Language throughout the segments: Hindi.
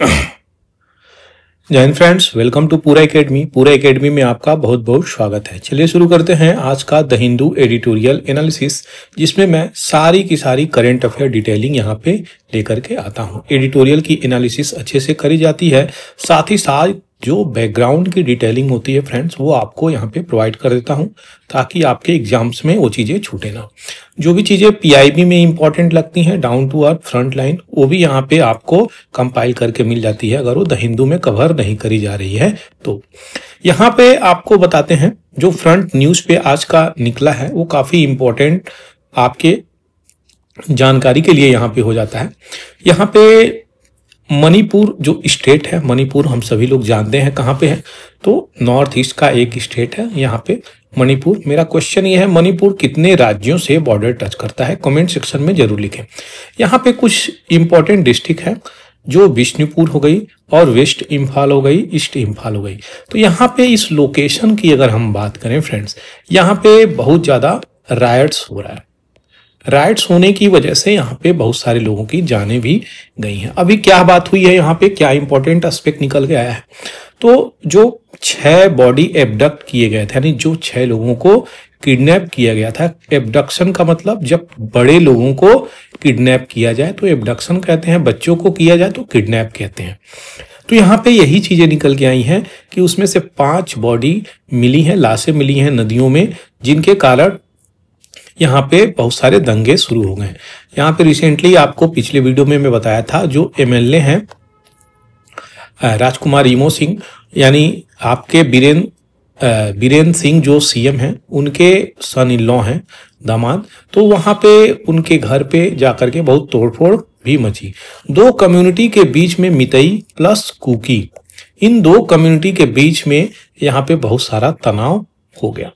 जय हिंद फ्रेंड्स, वेलकम टू पूरा एकेडमी। पूरा एकेडमी में आपका बहुत बहुत स्वागत है। चलिए शुरू करते हैं आज का द हिंदू एडिटोरियल एनालिसिस, जिसमें मैं सारी की सारी करंट अफेयर डिटेलिंग यहाँ पे लेकर के आता हूँ। एडिटोरियल की एनालिसिस अच्छे से करी जाती है, साथ ही साथ जो बैकग्राउंड की डिटेलिंग होती है फ्रेंड्स, वो आपको यहाँ पे प्रोवाइड कर देता हूँ ताकि आपके एग्जाम्स में वो चीज़ें छूटे ना। जो भी चीज़ें पीआईबी में इंपॉर्टेंट लगती हैं, down to earth front line, वो भी यहाँ पे आपको कंपाइल करके मिल जाती है अगर वो द हिंदू में कवर नहीं करी जा रही है तो। यहाँ पे आपको बताते हैं जो फ्रंट न्यूज़ पे आज का निकला है वो काफ़ी इंपॉर्टेंट आपके जानकारी के लिए यहाँ पे हो जाता है। यहाँ पे मणिपुर जो स्टेट है, मणिपुर हम सभी लोग जानते हैं कहाँ पे है, तो नॉर्थ ईस्ट का एक स्टेट है यहाँ पे मणिपुर। मेरा क्वेश्चन ये है, मणिपुर कितने राज्यों से बॉर्डर टच करता है? कमेंट सेक्शन में जरूर लिखें। यहाँ पे कुछ इंपॉर्टेंट डिस्ट्रिक्ट है, जो बिष्णुपुर हो गई और वेस्ट इम्फाल हो गई, ईस्ट इम्फाल हो गई। तो यहाँ पे इस लोकेशन की अगर हम बात करें फ्रेंड्स, यहाँ पे बहुत ज़्यादा रायट्स हो रहा है। राइट्स होने की वजह से यहाँ पे बहुत सारे लोगों की जानें भी गई हैं। अभी क्या बात हुई है यहाँ पे, क्या इंपॉर्टेंट एस्पेक्ट निकल के आया है, तो जो 6 बॉडी एब्डक्ट किए गए थे, यानी जो 6 लोगों को किडनैप किया गया था। एब्डक्शन का मतलब जब बड़े लोगों को किडनैप किया जाए तो एब्डक्शन कहते हैं, बच्चों को किया जाए तो किडनैप कहते हैं। तो यहाँ पे यही चीजें निकल के आई हैं कि उसमें से 5 बॉडी मिली हैं, लाशें मिली हैं नदियों में, जिनके कारण यहाँ पे बहुत सारे दंगे शुरू हो गए। यहाँ पे रिसेंटली आपको पिछले वीडियो में मैं बताया था, जो एमएलए हैं राजकुमार इमो सिंह, यानी आपके बीरेन सिंह जो सीएम हैं, उनके सन इन लॉ हैं, दामाद। तो वहाँ पे उनके घर पे जाकर के बहुत तोड़फोड़ भी मची। 2 कम्युनिटी के बीच में, मितई प्लस कुकी, इन 2 कम्युनिटी के बीच में यहाँ पे बहुत सारा तनाव हो गया।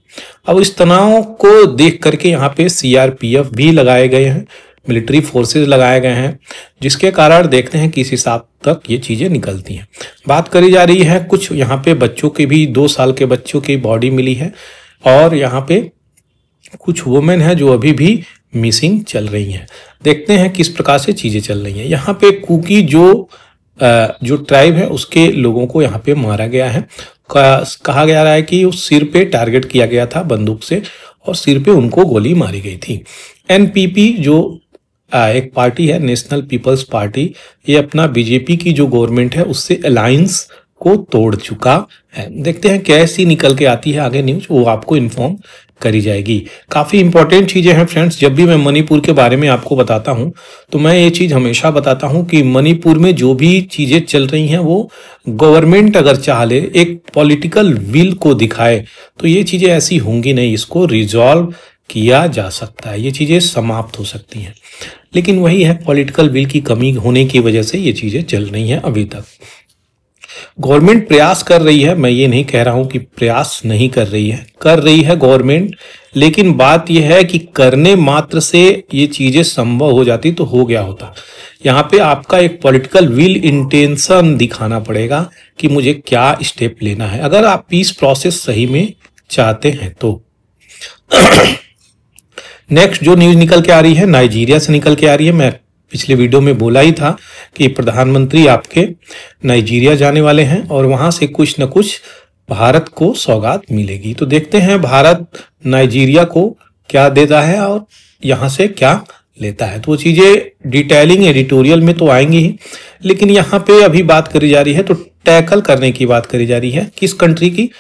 अब इस तनाव को देख करके यहाँ पे सीआरपीएफ भी लगाए गए हैं, मिलिट्री फोर्सेस लगाए गए हैं, जिसके कारण देखते हैं किस हिसाब तक ये चीजें निकलती हैं। बात करी जा रही है कुछ यहाँ पे बच्चों के भी, 2 साल के बच्चों की बॉडी मिली है, और यहाँ पे कुछ वुमेन है जो अभी भी मिसिंग चल रही हैं। देखते हैं किस प्रकार से चीजें चल रही हैं। यहाँ पे कुकी जो ट्राइब है, उसके लोगों को यहाँ पे मारा गया है। कहा जा रहा है कि उस सिर पे टारगेट किया गया था बंदूक से, और सिर पे उनको गोली मारी गई थी। एनपीपी जो एक पार्टी है, नेशनल पीपल्स पार्टी, ये अपना बीजेपी की जो गवर्नमेंट है उससे अलायंस को तोड़ चुका है। देखते हैं कैसी निकल के आती है आगे न्यूज, वो आपको इन्फॉर्म करी जाएगी। काफी इंपॉर्टेंट चीजें हैं फ्रेंड्स। जब भी मैं मणिपुर के बारे में आपको बताता हूं तो मैं ये चीज हमेशा बताता हूं कि मणिपुर में जो भी चीजें चल रही हैं, वो गवर्नमेंट अगर चाह ले, एक पॉलिटिकल विल को दिखाए, तो ये चीजें ऐसी होंगी नहीं। इसको रिजॉल्व किया जा सकता है, ये चीजें समाप्त हो सकती हैं। लेकिन वही है, पॉलिटिकल विल की कमी होने की वजह से ये चीजें चल रही हैं अभी तक। गवर्नमेंट प्रयास कर रही है, मैं ये नहीं कह रहा हूं कि प्रयास नहीं कर रही है, कर रही है गवर्नमेंट, लेकिन बात यह है कि करने मात्र से ये चीजें संभव हो जाती तो हो गया होता। यहाँ पे आपका एक पॉलिटिकल विल, इंटेंशन दिखाना पड़ेगा कि मुझे क्या स्टेप लेना है, अगर आप पीस प्रोसेस सही में चाहते हैं तो। नेक्स्ट जो न्यूज निकल के आ रही है, नाइजीरिया से निकल के आ रही है। मैं पिछले वीडियो में बोला ही था कि प्रधानमंत्री आपके नाइजीरिया जाने वाले हैं और वहां से कुछ न कुछ भारत को सौगात मिलेगी। तो देखते हैं भारत नाइजीरिया को क्या देता है और यहां से क्या लेता है। तो वो चीजें डिटेलिंग एडिटोरियल में तो आएंगी ही, लेकिन यहाँ पे अभी बात करी जा रही है, तो टैकल करने की बात करी जा रही है। किस कंट्री की?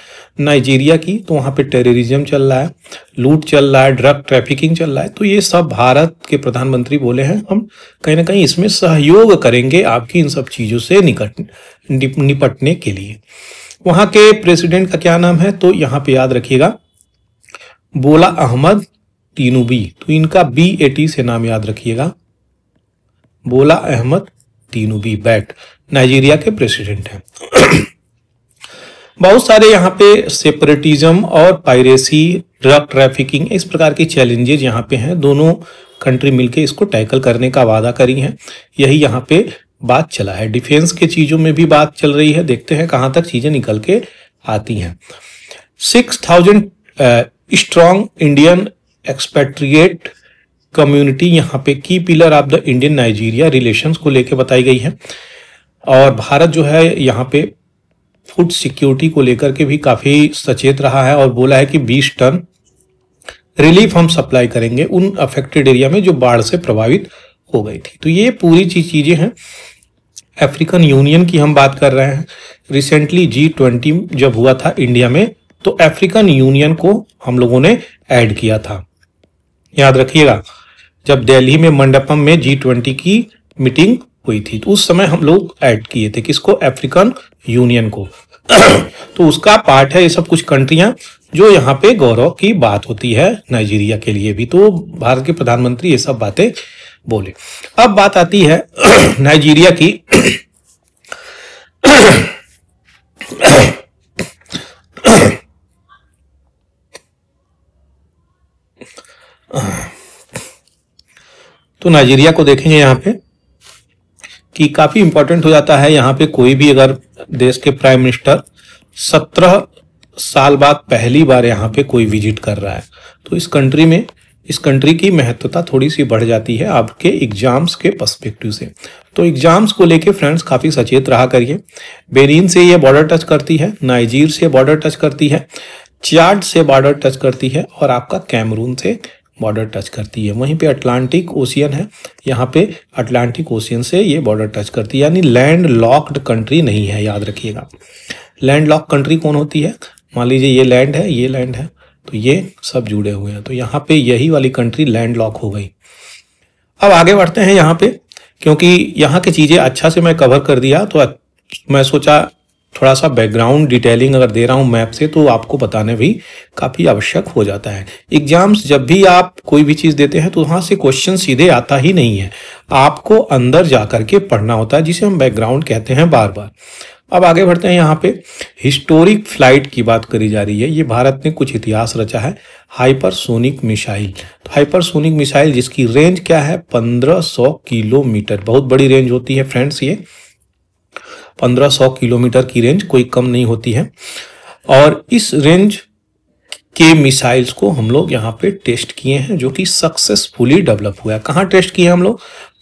नाइजीरिया की। तो वहां पे टेररिज्म चल रहा है, लूट चल रहा है, ड्रग ट्रैफिकिंग चल रहा है। तो ये सब भारत के प्रधानमंत्री बोले हैं, हम कहीं ना कहीं इसमें सहयोग करेंगे आपकी इन सब चीजों से निपटने के लिए। वहां के प्रेसिडेंट का क्या नाम है? तो यहाँ पे याद रखिएगा, बोला अहमद टिनुबी। तो इनका BAT से नाम याद रखिएगा, बोला अहमद टिनुबी बैट, नाइजीरिया के प्रेसिडेंट हैं। बहुत सारे यहाँ पे सेपरेटिज्म और पायरेसी, ड्रग ट्रैफिकिंग, इस प्रकार की चैलेंजेस यहाँ पे हैं। दोनों कंट्री मिलके इसको टैकल करने का वादा करी हैं, यही यहाँ पे बात चला है। डिफेंस के चीजों में भी बात चल रही है, देखते हैं कहां तक चीजें निकल के आती हैं। 6000 स्ट्रॉन्ग इंडियन एक्सपेट्रिएट कम्युनिटी यहाँ पे की pillar of the Indian Nigeria relations को लेके बताई गई है। और भारत जो है यहाँ पे फूड सिक्योरिटी को लेकर के भी काफी सचेत रहा है और बोला है कि 20 टन रिलीफ हम सप्लाई करेंगे उन अफेक्टेड एरिया में जो बाढ़ से प्रभावित हो गई थी। तो ये पूरी चीजें हैं। अफ्रीकन यूनियन की हम बात कर रहे हैं। रिसेंटली G20 जब हुआ था इंडिया में तो अफ्रीकन यूनियन को हम लोगों ने ऐड किया था। याद रखिएगा, जब दिल्ली में मंडपम में G20 की मीटिंग हुई थी तो उस समय हम लोग ऐड किए थे किसको, अफ्रीकन यूनियन को। तो उसका पार्ट है ये सब कुछ कंट्रियां जो यहाँ पे गौरव की बात होती है नाइजीरिया के लिए भी। तो भारत के प्रधानमंत्री ये सब बातें बोले। अब बात आती है नाइजीरिया की। तो नाइजीरिया को देखेंगे यहाँ पे कि काफी इंपॉर्टेंट हो जाता है। यहाँ पे कोई भी अगर देश के प्राइम मिनिस्टर 17 साल बाद पहली बार यहाँ पे कोई विजिट कर रहा है तो इस कंट्री की महत्वता थोड़ी सी बढ़ जाती है आपके एग्जाम्स के पर्सपेक्टिव से। तो एग्जाम्स को लेके फ्रेंड्स काफी सचेत रहा करिए। बेनिन से ये बॉर्डर टच करती है, नाइजीर से बॉर्डर टच करती है, चाड से बॉर्डर टच करती है और आपका कैमरून से बॉर्डर टच करती है। वहीं पे अटलांटिक ओशियन है, यहाँ पे अटलांटिक ओशियन से ये बॉर्डर टच करती है, यानी लैंड लॉक्ड कंट्री नहीं है। याद रखिएगा, लैंड लॉक कंट्री कौन होती है, मान लीजिए ये लैंड है, ये लैंड है, तो ये सब जुड़े हुए हैं, तो यहाँ पे यही वाली कंट्री लैंड लॉक हो गई। अब आगे बढ़ते हैं यहाँ पे, क्योंकि यहाँ की चीजें अच्छा से मैं कवर कर दिया तो मैं सोचा थोड़ा सा बैकग्राउंड डिटेलिंग अगर दे रहा हूं मैप से तो आपको बताने भी काफी आवश्यक हो जाता है। एग्जाम्स जब भी आप कोई भी चीज देते हैं तो वहां से क्वेश्चन सीधे आता ही नहीं है, आपको अंदर जाकर के पढ़ना होता है, जिसे हम बैकग्राउंड कहते हैं बार बार। अब आगे बढ़ते हैं, यहाँ पे हिस्टोरिक फ्लाइट की बात करी जा रही है। ये भारत ने कुछ इतिहास रचा है, हाइपरसोनिक मिसाइल। तो हाइपरसोनिक मिसाइल जिसकी रेंज क्या है, 1500 किलोमीटर। बहुत बड़ी रेंज होती है फ्रेंड्स, ये 1500 किलोमीटर की रेंज कोई कम नहीं होती है। और इस रेंज के मिसाइल्स को हम लोग यहाँ पे टेस्ट किए हैं, जो कि सक्सेसफुली डेवलप हुआ है। कहाँ टेस्ट किए हम लोग,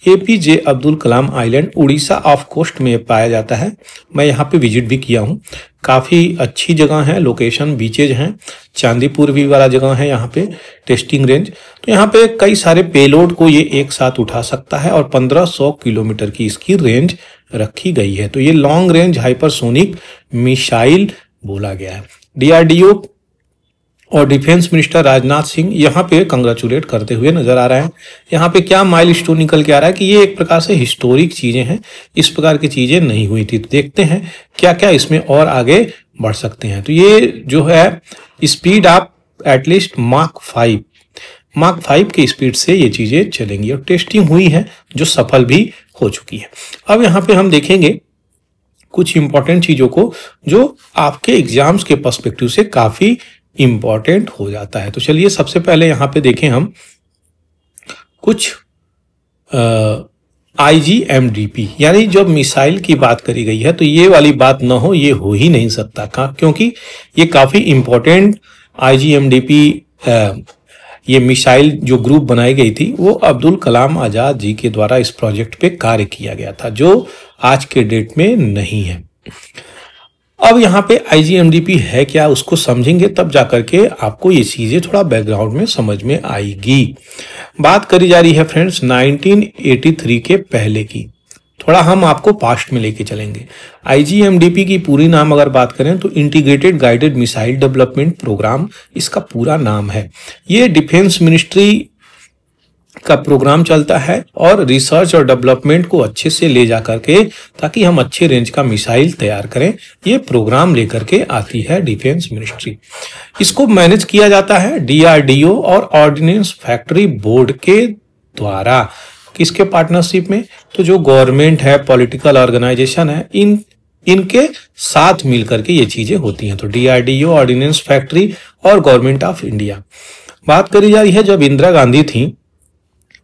APJ Abdul Kalam island, Orissa off coast में पाया जाता है। मैं यहाँ पे विजिट भी किया हूँ, काफ़ी अच्छी जगह है, लोकेशन बीचेज हैं, चांदीपुर भी वाला जगह है यहाँ पे टेस्टिंग रेंज। तो यहाँ पे कई सारे पेलोड को ये एक साथ उठा सकता है और 1500 किलोमीटर की इसकी रेंज रखी गई है। तो ये लॉन्ग रेंज हाइपरसोनिक मिसाइल बोला गया है। DRDO और डिफेंस मिनिस्टर राजनाथ सिंह यहाँ पे कंग्रेचुलेट करते हुए नजर आ रहे हैं। यहाँ पे क्या माइलस्टोन निकल के आ रहा है कि ये एक प्रकार से हिस्टोरिक चीजें हैं, इस प्रकार की चीजें नहीं हुई थी। तो देखते हैं क्या क्या इसमें और आगे बढ़ सकते हैं। तो ये जो है स्पीड आप एटलीस्ट मार्क 5 की स्पीड से ये चीजें चलेंगी और टेस्टिंग हुई है जो सफल भी हो चुकी है। अब यहाँ पे हम देखेंगे कुछ इंपॉर्टेंट चीजों को जो आपके एग्जाम्स के पर्सपेक्टिव से काफी इंपॉर्टेंट हो जाता है। तो चलिए सबसे पहले यहाँ पे देखें हम कुछ IGMDP, यानी जब मिसाइल की बात करी गई है तो ये वाली बात ना हो, ये हो ही नहीं सकता, क्योंकि ये काफी इंपॉर्टेंट IGMDP ये मिसाइल जो ग्रुप बनाई गई थी वो अब्दुल कलाम आजाद जी के द्वारा इस प्रोजेक्ट पे कार्य किया गया था, जो आज के डेट में नहीं है। अब यहाँ पे IGMDP है क्या, उसको समझेंगे तब जाकर के आपको ये चीजें थोड़ा बैकग्राउंड में समझ में आएगी। बात करी जा रही है फ्रेंड्स 1983 के पहले की, थोड़ा हम आपको पास्ट में लेके चलेंगे। IGMDP की पूरी नाम अगर बात करें तो integrated guided missile development programme इसका पूरा नाम है। ये डिफेंस मिनिस्ट्री का प्रोग्राम चलता है और रिसर्च और डेवलपमेंट को अच्छे से ले जा करके, ताकि हम अच्छे रेंज का मिसाइल तैयार करें, ये प्रोग्राम लेकर के आती है डिफेंस मिनिस्ट्री। इसको मैनेज किया जाता है DRDO और ऑर्डिनेंस फैक्ट्री बोर्ड के द्वारा। किसके पार्टनरशिप में, तो जो गवर्नमेंट है, पॉलिटिकल ऑर्गेनाइजेशन है, इनके साथ मिलकर के ये चीजें होती हैं। तो DRDO, ऑर्डिनेंस फैक्ट्री और गवर्नमेंट ऑफ इंडिया। बात करी जा रही है जब इंदिरा गांधी थी,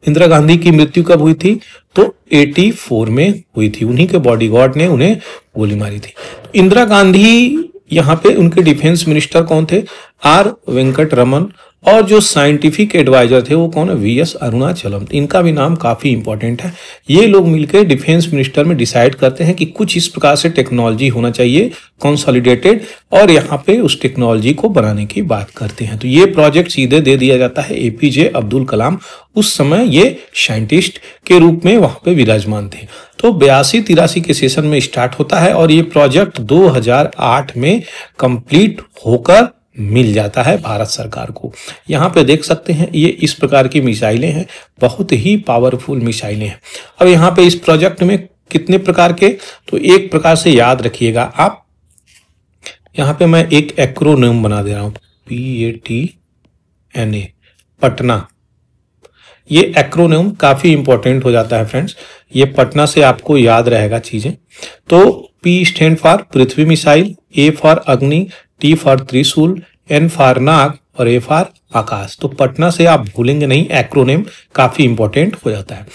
इंदिरा गांधी की मृत्यु कब हुई थी, तो 84 में हुई थी। उन्हीं के बॉडीगार्ड ने उन्हें गोली मारी थी। इंदिरा गांधी यहाँ पे उनके डिफेंस मिनिस्टर कौन थे, R. वेंकट रमन, और जो साइंटिफिक एडवाइजर थे वो कौन है, वीएस अरुणाचलम। इनका भी नाम काफी इंपॉर्टेंट है। ये लोग मिलकर डिफेंस मिनिस्टर में डिसाइड करते हैं कि कुछ इस प्रकार से टेक्नोलॉजी होना चाहिए कंसोलिडेटेड, और यहाँ पे उस टेक्नोलॉजी को बनाने की बात करते हैं। तो ये प्रोजेक्ट सीधे दे दिया जाता है एपीजे अब्दुल कलाम। उस समय ये साइंटिस्ट के रूप में वहां पे विराजमान थे। तो 82-83 के सेशन में स्टार्ट होता है और ये प्रोजेक्ट 2008 में कंप्लीट होकर मिल जाता है भारत सरकार को। यहाँ पे देख सकते हैं ये इस प्रकार की मिसाइलें हैं, बहुत ही पावरफुल मिसाइलें हैं। अब यहाँ पे इस प्रोजेक्ट में कितने प्रकार के, तो एक प्रकार से याद रखिएगा आप, यहाँ पे मैं एक एक्रोनिम बना दे रहा हूँ, PATNA, पटना। ये एक्रोनिम काफी इंपॉर्टेंट हो जाता है फ्रेंड्स, ये पटना से आपको याद रहेगा चीजें। तो P stand for Prithvi missile, A for अग्नि, T फॉर त्रिशूल, N फॉर नाग और A फॉर आकाश। तो पटना से आप भूलेंगे नहीं, एक्रोनिम काफी इंपॉर्टेंट हो जाता है।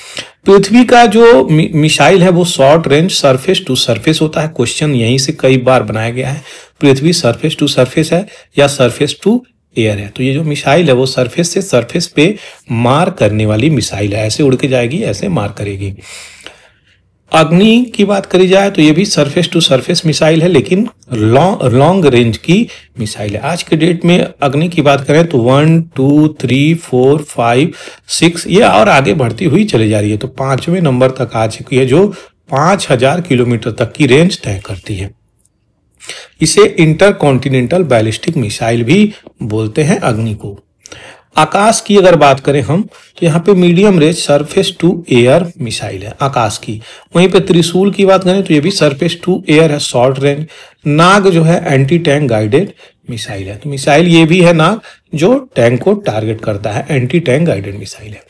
पृथ्वी का जो मिसाइल है वो short range surface to surface होता है। क्वेश्चन यहीं से कई बार बनाया गया है, पृथ्वी सरफेस टू सरफेस है या सरफेस टू एयर है। तो ये जो मिसाइल है वो सरफेस से सरफेस पे मार करने वाली मिसाइल है, ऐसे उड़ के जाएगी, ऐसे मार करेगी। अग्नि की बात करी जाए तो ये भी सरफेस टू सरफेस मिसाइल है, लेकिन लॉन्ग रेंज की मिसाइल है। आज के डेट में अग्नि की बात करें तो 1, 2, 3, 4, 5, 6 ये और आगे बढ़ती हुई चली जा रही है। तो 5वें नंबर तक आ चुकी है, जो 5000 किलोमीटर तक की रेंज तय करती है। इसे इंटरकॉन्टिनेंटल बैलिस्टिक मिसाइल भी बोलते हैं अग्नि को। आकाश की अगर बात करें हम तो यहाँ पे medium range surface to air missile है आकाश की। वहीं पे त्रिशूल की बात करें तो ये भी सरफेस टू एयर है, शॉर्ट रेंज। नाग जो है एंटी टैंक गाइडेड मिसाइल है। तो मिसाइल ये भी है नाग जो टैंक को टारगेट करता है, एंटी टैंक गाइडेड मिसाइल है।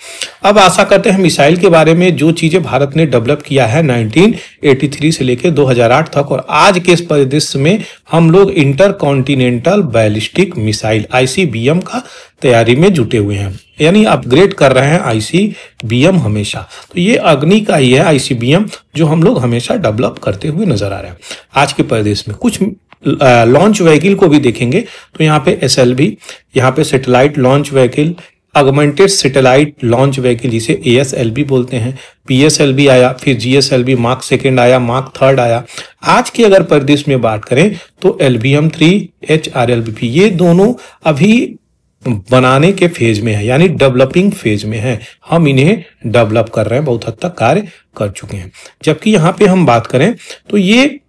अब आशा करते हैं मिसाइल के बारे में जो चीजें भारत ने डेवलप किया है 1983 से लेकर 2008 तक, और आज के इस परिदृश्य में हम लोग इंटरकॉन्टिनेंटल बैलिस्टिक मिसाइल ICBM का तैयारी में जुटे हुए हैं, यानी अपग्रेड कर रहे हैं ICBM हमेशा। तो ये अग्नि का ही है ICBM जो हम लोग हमेशा डेवलप करते हुए नजर आ रहे हैं। आज के परिदृश्य में कुछ लॉन्च व्हीकल को भी देखेंगे तो यहाँ पे SLV, यहाँ पे satellite launch vehicle, augmented satellite launch vehicle जिसे ASLV बोलते हैं, PSLV आया, फिर GSLV मार्क सेकेंड आया, मार्क थर्ड आया। आज के अगर परिदृश्य में बात करें तो LVM-3, HRLV, ये दोनों अभी बनाने के फेज में है, यानी डेवलपिंग फेज में है। हम इन्हें डेवलप कर रहे हैं, बहुत हद तक कार्य कर चुके हैं। जबकि यहाँ पे हम बात करें तो ये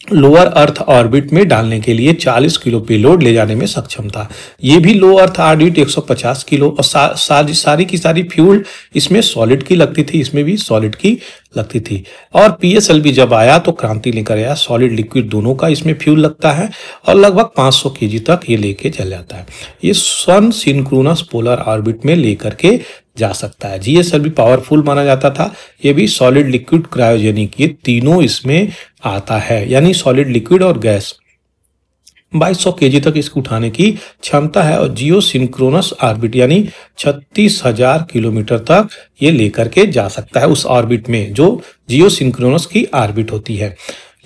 लोअर अर्थ ऑर्बिट में डालने के लिए 40 किलो पेलोड ले जाने में सक्षम था। ये भी लो अर्थ ऑर्बिट 150 किलो, और सारी की सारी फ्यूल इसमें सॉलिड की लगती थी, इसमें भी सॉलिड की लगती थी। और PSLV जब आया तो क्रांति लेकर आया, सॉलिड लिक्विड दोनों का इसमें फ्यूल लगता है और लगभग 500 kg तक ये लेके चल जाता है। ये सन सिंक्रोनस पोलर ऑर्बिट में लेकर के जा सकता है। GSLV पावरफुल माना जाता था, ये भी सॉलिड लिक्विड क्रायोजेनिक, ये तीनों इसमें आता है, यानी सॉलिड लिक्विड और गैस। 2200 kg तक इसको उठाने की क्षमता है, और जियो सिंक्रोनस ऑर्बिट यानी 36,000 किलोमीटर तक ये लेकर के जा सकता है उस ऑर्बिट में जो जियो सिंक्रोनस की ऑर्बिट होती है।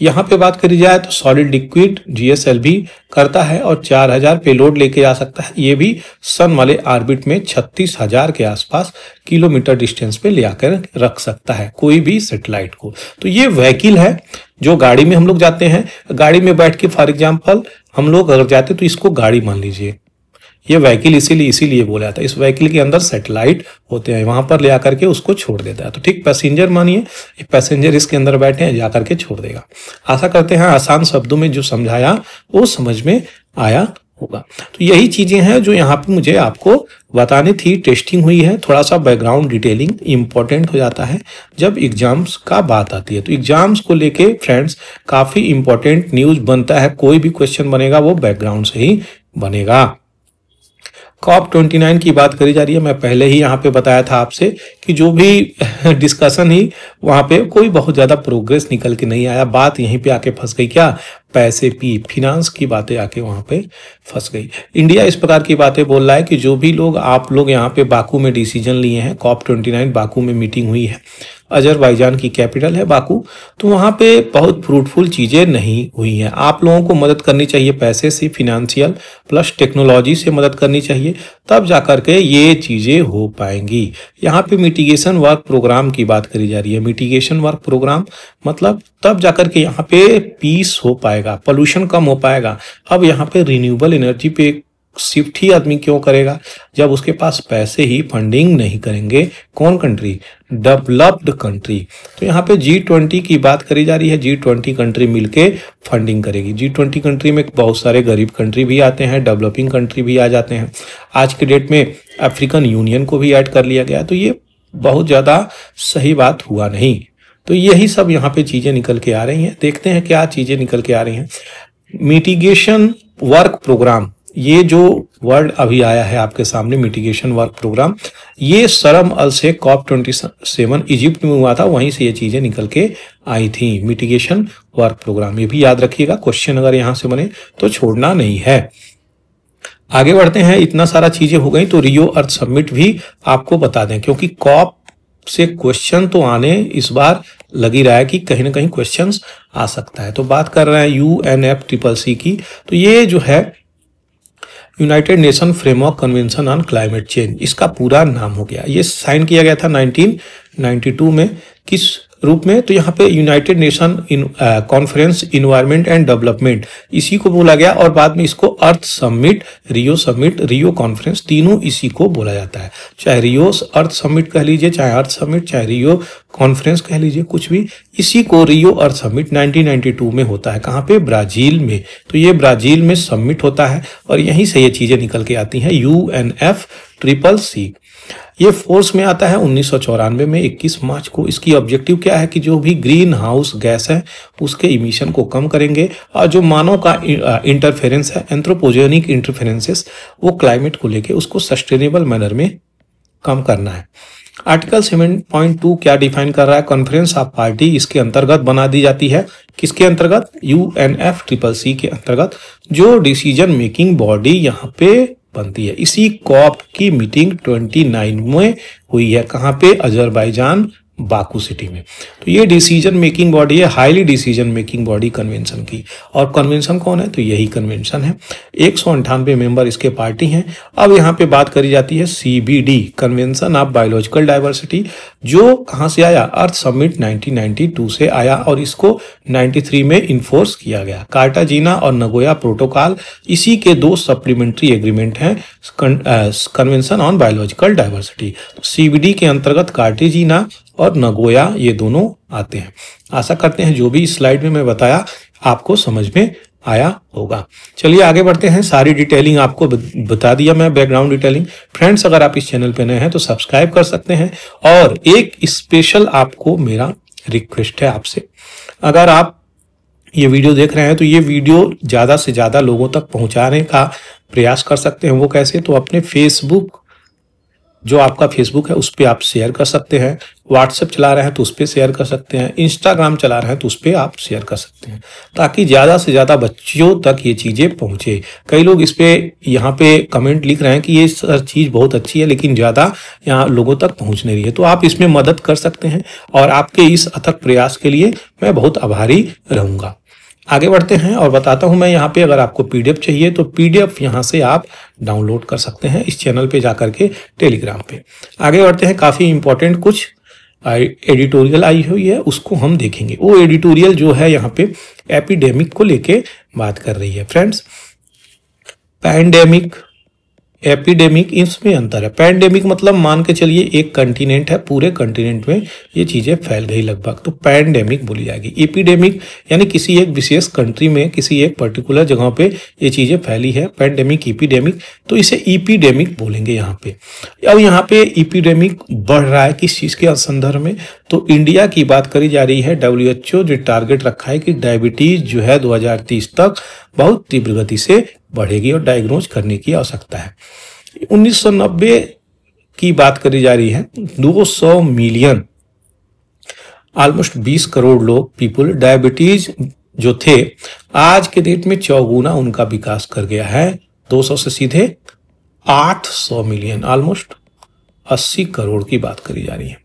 यहाँ पे बात करी जाए तो सॉलिड लिक्विड GSLV करता है और 4000 पेलोड लेके जा सकता है। ये भी सन वाले ऑर्बिट में 36,000 के आसपास किलोमीटर डिस्टेंस पे ले आकर रख सकता है कोई भी सैटेलाइट को। तो ये व्हीकल है जो गाड़ी में हम लोग जाते हैं, गाड़ी में बैठ के फॉर एग्जाम्पल हम लोग अगर जाते तो इसको गाड़ी मान लीजिए, ये व्हीकल इसीलिए बोला जाता है। इस व्हीकल के अंदर सैटेलाइट होते हैं, वहां पर ले आकर के उसको छोड़ देता है। तो ठीक पैसेंजर मानिए, पैसेंजर इसके अंदर बैठे हैं, जाकर के छोड़ देगा। आशा करते हैं आसान शब्दों में जो समझाया वो समझ में आया होगा। तो यही चीजें हैं जो यहाँ पे मुझे आपको बतानी थी। टेस्टिंग हुई है, थोड़ा सा बैकग्राउंड डिटेलिंग इंपॉर्टेंट हो जाता है जब एग्जाम्स का बात आती है। तो एग्जाम्स को लेके फ्रेंड्स काफी इंपॉर्टेंट न्यूज बनता है, कोई भी क्वेश्चन बनेगा वो बैकग्राउंड से ही बनेगा। COP29 की बात करी जा रही है। मैं पहले ही यहाँ पे बताया था आपसे कि जो भी डिस्कशन ही वहाँ पे कोई बहुत ज्यादा प्रोग्रेस निकल के नहीं आया। बात यहीं पे आके फंस गई, क्या पैसे की फिनांस की बातें आके वहाँ पे फंस गई। इंडिया इस प्रकार की बातें बोल रहा है कि जो भी लोग आप लोग यहाँ पे बाकू में डिसीजन लिए हैं, COP29 बाकू में मीटिंग हुई है, अजरबैजान की कैपिटल है बाकू, तो वहाँ पे बहुत फ्रूटफुल चीजें नहीं हुई हैं। आप लोगों को मदद करनी चाहिए पैसे से, फिनेंशियल प्लस टेक्नोलॉजी से मदद करनी चाहिए, तब जाकर के ये चीजें हो पाएंगी। यहाँ पे मिटिगेशन वर्क प्रोग्राम की बात करी जा रही है। मिटिगेशन वर्क प्रोग्राम मतलब तब जाकर के यहाँ पे पीस हो पाएगा, पोल्यूशन कम हो पाएगा। अब यहाँ पे रिन्यूएबल एनर्जी पे शिफ्ट ही आदमी क्यों करेगा जब उसके पास पैसे ही फंडिंग नहीं करेंगे। कौन कंट्री? Developed country. तो यहाँ पे G20 की बात करी जा रही है। G20 कंट्री मिलके फंडिंग करेगी। G20 कंट्री में बहुत सारे गरीब कंट्री भी आते हैं, डेवलपिंग कंट्री भी आ जाते हैं। आज के डेट में अफ्रीकन यूनियन को भी ऐड कर लिया गया। तो ये बहुत ज़्यादा सही बात हुआ नहीं। तो यही सब यहाँ पे चीज़ें निकल के आ रही हैं। देखते हैं क्या चीज़ें निकल के आ रही हैं। मिटिगेशन वर्क प्रोग्राम, ये जो वर्ड अभी आया है आपके सामने, मिटिगेशन वर्क प्रोग्राम, ये शर्म अल शेख COP27 इजिप्ट में हुआ था, वहीं से ये चीजें निकल के आई थी। मिटिगेशन वर्क प्रोग्राम, ये भी याद रखिएगा, क्वेश्चन अगर यहां से बने तो छोड़ना नहीं है। आगे बढ़ते हैं। इतना सारा चीजें हो गई तो रियो अर्थ समिट भी आपको बता दें, क्योंकि कॉप से क्वेश्चन तो आने इस बार लगी रहा है कि कहीं ना कहीं क्वेश्चंस आ सकता है। तो बात कर रहे हैं UNFCCC की। तो ये जो है United nation framework convention on climate change, इसका पूरा नाम हो गया। ये साइन किया गया था 1992 में। किस रूप में? तो यहाँ पे United nation conference environment and development, इसी को बोला गया। और बाद में इसको अर्थ समिट, रियो कॉन्फ्रेंस, तीनों इसी को बोला जाता है। चाहे रियो अर्थ समिट कह लीजिए, चाहे अर्थ समिट, चाहे रियो कॉन्फ्रेंस कह लीजिए, कुछ भी, इसी को रियो अर्थ समिट 1992 में होता है। कहाँ पे? ब्राजील में। तो ये ब्राजील में समिट होता है और यहीं से ये चीजें निकल के आती हैं। UNFCCC ये फोर्स में आता है 1994 में 21 मार्च को। इसकी ऑब्जेक्टिव क्या है कि जो भी ग्रीन हाउस गैस है उसके इमिशन को कम करेंगे, और जो मानव का इंटरफेरेंस है, एंथ्रोपोजेनिक इंटरफेरेंसेस, वो क्लाइमेट को लेके उसको सस्टेनेबल मैनर में कम करना है। आर्टिकल 7.2 क्या डिफाइन कर रहा है? कॉन्फ्रेंस ऑफ पार्टी इसके अंतर्गत बना दी जाती है। किसके अंतर्गत? UNFCCC के अंतर्गत, जो डिसीजन मेकिंग बॉडी यहाँ पे बनती है। इसी कॉप की मीटिंग 29 में हुई है। कहाँ पे? अजरबैजान, बाकू सिटी में। तो ये डिसीजन मेकिंग बॉडी है, highly decision making body convention की। और कन्वेंशन कौन है? तो यही कन्वेंशन है। 198 मेंबर इसके पार्टी हैं। अब यहाँ पे बात करी जाती है CBD, convention of biological diversity, जो कहाँ से आया? अर्थ समिट 1992 से आया और इसको 93 में इन्फोर्स किया गया। कार्टाजीना और नगोया प्रोटोकॉल, इसी के 2 सप्लीमेंट्री एग्रीमेंट हैं convention on biological diversity. CBD के अंतर्गत कार्टाजीना और नगोया ये दोनों आते हैं। आशा करते हैं जो भी इस स्लाइड में मैं बताया आपको समझ में आया होगा। चलिए आगे बढ़ते हैं। सारी डिटेलिंग आपको बता दिया मैं, बैकग्राउंड डिटेलिंग। फ्रेंड्स, अगर आप इस चैनल पे नए हैं तो सब्सक्राइब कर सकते हैं। और एक स्पेशल आपको मेरा रिक्वेस्ट है आपसे, अगर आप ये वीडियो देख रहे हैं तो ये वीडियो ज़्यादा से ज़्यादा लोगों तक पहुंचाने का प्रयास कर सकते हैं। वो कैसे? तो अपने फेसबुक, जो आपका फेसबुक है उस पर आप शेयर कर सकते हैं। व्हाट्सएप चला रहे हैं तो उस पर शेयर कर सकते हैं। इंस्टाग्राम चला रहे हैं तो उस पर आप शेयर कर सकते हैं, ताकि ज़्यादा से ज़्यादा बच्चों तक ये चीज़ें पहुँचे। कई लोग इस पे यहाँ पे कमेंट लिख रहे हैं कि ये चीज़ बहुत अच्छी है लेकिन ज़्यादा यहाँ लोगों तक पहुँच नहीं रही है। तो आप इसमें मदद कर सकते हैं और आपके इस अथक प्रयास के लिए मैं बहुत आभारी रहूँगा। आगे बढ़ते हैं और बताता हूं मैं यहाँ पे, अगर आपको PDF चाहिए तो PDF यहाँ से आप डाउनलोड कर सकते हैं इस चैनल पे जाकर के, टेलीग्राम पे। आगे बढ़ते हैं। काफ़ी इंपॉर्टेंट कुछ एडिटोरियल आई हुई है, उसको हम देखेंगे। वो एडिटोरियल जो है यहाँ पे एपिडेमिक को लेके बात कर रही है। फ्रेंड्स, पैंडेमिक, एपिडेमिक, इसमें अंतर है। पैंडेमिक मतलब मान के चलिए एक कंटिनेंट है, पूरे कंटिनेंट में ये चीजें फैल गई लगभग, तो पैंडेमिक बोली जाएगी। एपिडेमिक यानी किसी एक विशेष कंट्री में, किसी एक पर्टिकुलर जगह पे ये चीजें फैली है। पैंडेमिक, एपिडेमिक, तो इसे एपिडेमिक बोलेंगे यहाँ पे। अब यहाँ पे एपिडेमिक बढ़ रहा है किस चीज के संदर्भ में? तो इंडिया की बात करी जा रही है। WHO जो टारगेट रखा है कि डायबिटीज जो है 2030 तक बहुत तीव्र गति से बढ़ेगी और डायग्नोज करने की आवश्यकता है। 1990 की बात करी जा रही है। 200 मिलियन, ऑलमोस्ट 20 करोड़ लोग, पीपुल, डायबिटीज जो थे, आज के डेट में 4 गुना उनका विकास कर गया है। 200 से सीधे 800 मिलियन, ऑलमोस्ट 80 करोड़ की बात करी जा रही है।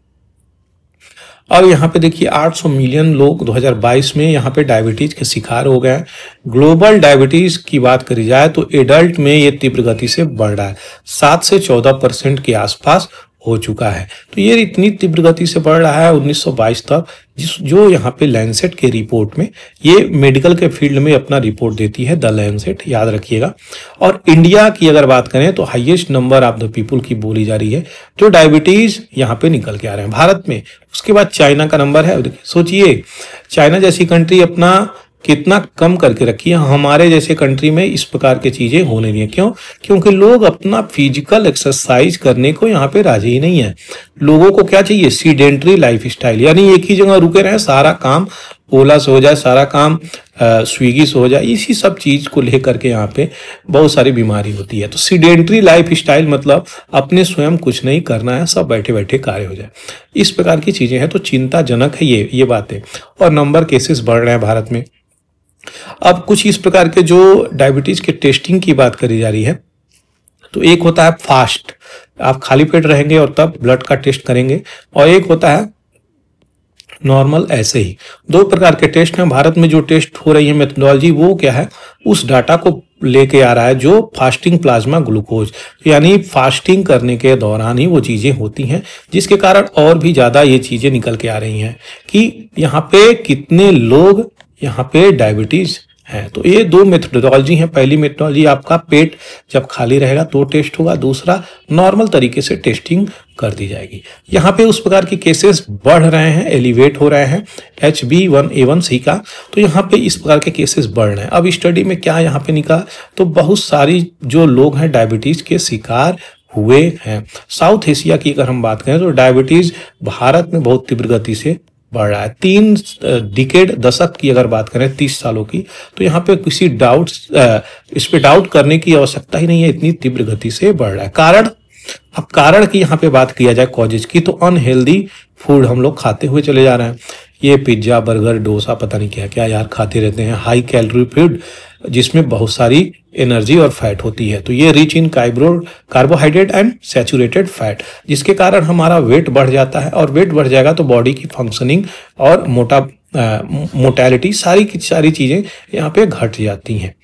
और यहाँ पे देखिए 800 मिलियन लोग 2022 में यहाँ पे डायबिटीज के शिकार हो गए हैं। ग्लोबल डायबिटीज की बात करी जाए तो एडल्ट में ये तीव्र गति से बढ़ रहा है, 7 से 14% के आसपास हो चुका है। तो ये इतनी तीव्र गति से बढ़ रहा है 1922 तक, जो यहाँ पे लैंसेट के रिपोर्ट में, ये मेडिकल के फील्ड में अपना रिपोर्ट देती है द लैंसेट, याद रखिएगा। और इंडिया की अगर बात करें तो highest number of the people की बोली जा रही है जो डायबिटीज यहाँ पे निकल के आ रहे हैं भारत में। उसके बाद चाइना का नंबर है। सोचिए चाइना जैसी कंट्री अपना कितना कम करके रखी है, हमारे जैसे कंट्री में इस प्रकार की चीजें होने नहीं है। क्यों? क्योंकि लोग अपना फिजिकल एक्सरसाइज करने को यहाँ पे राजी ही नहीं है। लोगों को क्या चाहिए? सीडेंटरी लाइफ स्टाइल, यानी एक ही जगह रुके रहे, सारा काम ओला से हो जाए, सारा काम स्विगी से हो जाए, इसी सब चीज को लेकर के यहाँ पे बहुत सारी बीमारी होती है। तो सीडेंटरी लाइफ स्टाइल मतलब अपने स्वयं कुछ नहीं करना है, सब बैठे बैठे कार्य हो जाए, इस प्रकार की चीजें हैं। तो चिंताजनक है ये बातें। और नंबर केसेस बढ़ रहे हैं भारत में। अब कुछ इस प्रकार के जो डायबिटीज के टेस्टिंग की बात करी जा रही है, तो एक होता है फास्ट, आप खाली पेट रहेंगे और तब ब्लड का टेस्ट करेंगे, और एक होता है नॉर्मल, ऐसे ही दो प्रकार के टेस्ट हैं। भारत में जो टेस्ट हो रही है मेथोडोलॉजी, वो क्या है, उस डाटा को लेके आ रहा है जो फास्टिंग प्लाज्मा ग्लूकोज, यानी फास्टिंग करने के दौरान ही वो चीजें होती हैं, जिसके कारण और भी ज्यादा ये चीजें निकल के आ रही हैं कि यहाँ पे कितने लोग यहाँ पे डायबिटीज है। तो ये दो मेथोडोलॉजी हैं। पहली मेथोडोलॉजी आपका पेट जब खाली रहेगा तो टेस्ट होगा, दूसरा नॉर्मल तरीके से टेस्टिंग कर दी जाएगी। यहाँ पे उस प्रकार के केसेस बढ़ रहे हैं, एलिवेट हो रहे हैं HB1A1C का, तो यहाँ पे इस प्रकार के केसेस बढ़ रहे हैं। अब स्टडी में क्या यहाँ पे निकला, तो बहुत सारी जो लोग हैं डायबिटीज के शिकार हुए हैं। साउथ एशिया की अगर हम बात करें तो डायबिटीज भारत में बहुत तीव्र गति से बढ़ रहा है। 3 डिकेड, दशक की अगर बात करें, 30 सालों की, तो यहाँ पे किसी इस पे डाउट करने की आवश्यकता ही नहीं है, इतनी तीव्र गति से बढ़ रहा है। कारण, अब कारण की यहाँ पे बात किया जाए कॉजेज की, तो अनहेल्दी फूड हम लोग खाते हुए चले जा रहे हैं। ये पिज्जा, बर्गर, डोसा, पता नहीं क्या क्या यार खाते रहते हैं। हाई कैलोरी फूड जिसमें बहुत सारी एनर्जी और फैट होती है, तो ये rich in carbohydrate and saturated fat, जिसके कारण हमारा वेट बढ़ जाता है, और वेट बढ़ जाएगा तो बॉडी की फंक्शनिंग और मोटालिटी सारी की सारी चीजें यहाँ पे घट जाती हैं।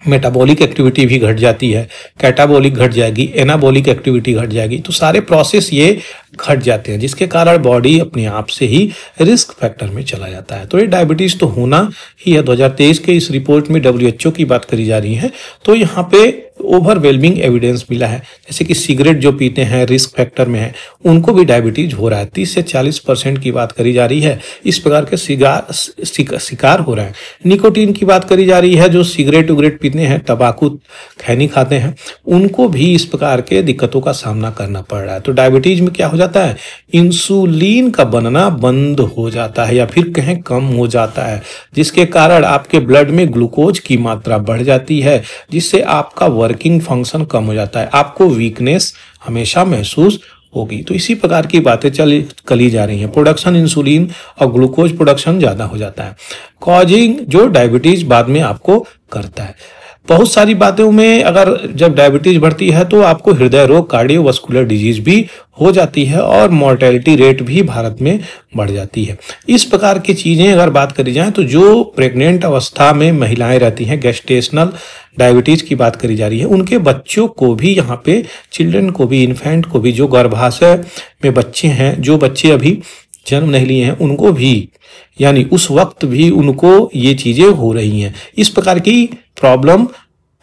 मेटाबॉलिक एक्टिविटी भी घट जाती है, कैटाबॉलिक घट जाएगी, एनाबॉलिक एक्टिविटी घट जाएगी, तो सारे प्रोसेस ये घट जाते हैं, जिसके कारण बॉडी अपने आप से ही रिस्क फैक्टर में चला जाता है। तो ये डायबिटीज तो होना ही है। 2023 के इस रिपोर्ट में WHO की बात करी जा रही है, तो यहाँ पे ओवरवेलमिंग एविडेंस मिला है, जैसे कि सिगरेट जो पीते हैं, रिस्क फैक्टर में है, उनको भी डायबिटीज हो रहा है। 30 से 40% की बात करी जा रही है, इस प्रकार के शिकार हो रहे हैं। निकोटीन की बात करी जा रही है, जो सिगरेट उगरेट पीते हैं, तंबाकू खैनी खाते हैं, उनको भी इस प्रकार के दिक्कतों का सामना करना पड़ रहा है। तो डायबिटीज में क्या हो जाता है, इंसुलिन का बनना बंद हो जाता है या फिर कहीं कम हो जाता है, जिसके कारण आपके ब्लड में ग्लूकोज की मात्रा बढ़ जाती है, जिससे आपका वर्किंग फंक्शन कम हो जाता है, आपको वीकनेस हमेशा महसूस होगी। तो इसी प्रकार की बातें चली जा रही हैं। प्रोडक्शन इंसुलिन और ग्लूकोज प्रोडक्शन ज्यादा हो जाता है, कॉजिंग जो डायबिटीज बाद में आपको करता है। बहुत सारी बातों में अगर जब डायबिटीज बढ़ती है तो आपको हृदय रोग, कार्डियोवास्कुलर डिजीज भी हो जाती है, और मॉर्टेलिटी रेट भी भारत में बढ़ जाती है। इस प्रकार की चीजें अगर बात करी जाए तो जो प्रेग्नेंट अवस्था में महिलाएं रहती हैं, गेस्टेशनल डायबिटीज की बात करी जा रही है, उनके बच्चों को भी, यहाँ पे चिल्ड्रन को भी, इन्फेंट को भी, जो गर्भाशय में बच्चे हैं, जो बच्चे अभी जन्म नहीं लिए हैं, उनको भी, यानी उस वक्त भी उनको ये चीजें हो रही हैं। इस प्रकार की प्रॉब्लम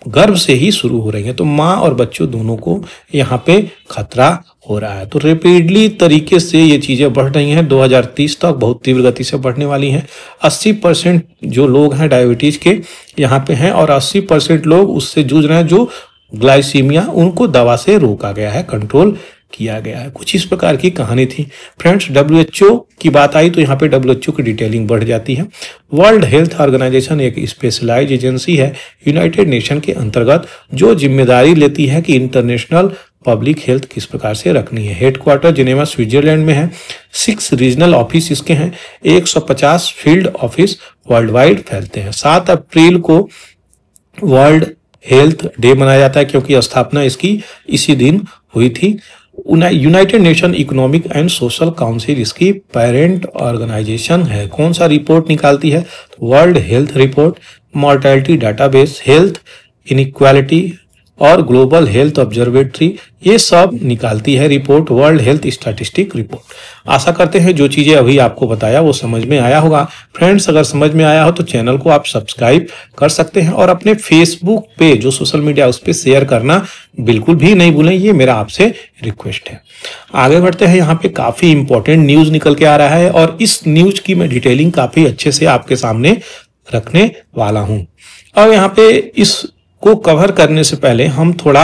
गर्भ से ही शुरू हो रही है, तो माँ और बच्चों दोनों को यहाँ पे खतरा हो रहा है। तो रेपिडली तरीके से ये चीजें बढ़ रही हैं, 2030 तक बहुत तीव्र गति से बढ़ने वाली हैं। 80% जो लोग हैं डायबिटीज के यहाँ पे हैं, और 80% लोग उससे जूझ रहे हैं, जो ग्लाइसीमिया, उनको दवा से रोका गया है, कंट्रोल किया गया है। कुछ इस प्रकार की कहानी थी फ्रेंड्स। WHO की बात आई तो यहाँ पे WHO की डिटेलिंग बढ़ जाती है। वर्ल्ड हेल्थ ऑर्गेनाइजेशन एक स्पेशलाइज्ड एजेंसी है यूनाइटेड नेशन के अंतर्गत, जो जिम्मेदारी लेती है कि इंटरनेशनल पब्लिक हेल्थ किस प्रकार से रखनी है। हेडक्वार्टर जिनेवा स्विट्जरलैंड में है। 6 रीजनल ऑफिस इसके हैं, 150 फील्ड ऑफिस वर्ल्ड वाइड फैलते हैं। 7 अप्रैल को वर्ल्ड हेल्थ डे मनाया जाता है, क्योंकि स्थापना इसकी इसी दिन हुई थी। United Nation economic and social council इसकी पेरेंट ऑर्गेनाइजेशन है। कौन सा रिपोर्ट निकालती है? World health report, mortality database, health inequality और ग्लोबल हेल्थ ऑब्जर्वेटरी, ये सब निकालती है report, world health statistic report. आशा करते हैं जो चीज़ें अभी आपको बताया वो समझ में आया होगा। फ्रेंड्स, अगर समझ में आया हो तो चैनल को आप सब्सक्राइब कर सकते हैं और अपने फेसबुक पे जो सोशल मीडिया उस पर शेयर करना बिल्कुल भी नहीं भूलें, ये मेरा आपसे रिक्वेस्ट है। आगे बढ़ते हैं। यहाँ पे काफ़ी इंपॉर्टेंट न्यूज़ निकल के आ रहा है और इस न्यूज़ की मैं डिटेलिंग काफ़ी अच्छे से आपके सामने रखने वाला हूँ। और यहाँ पे इस को कवर करने से पहले हम थोड़ा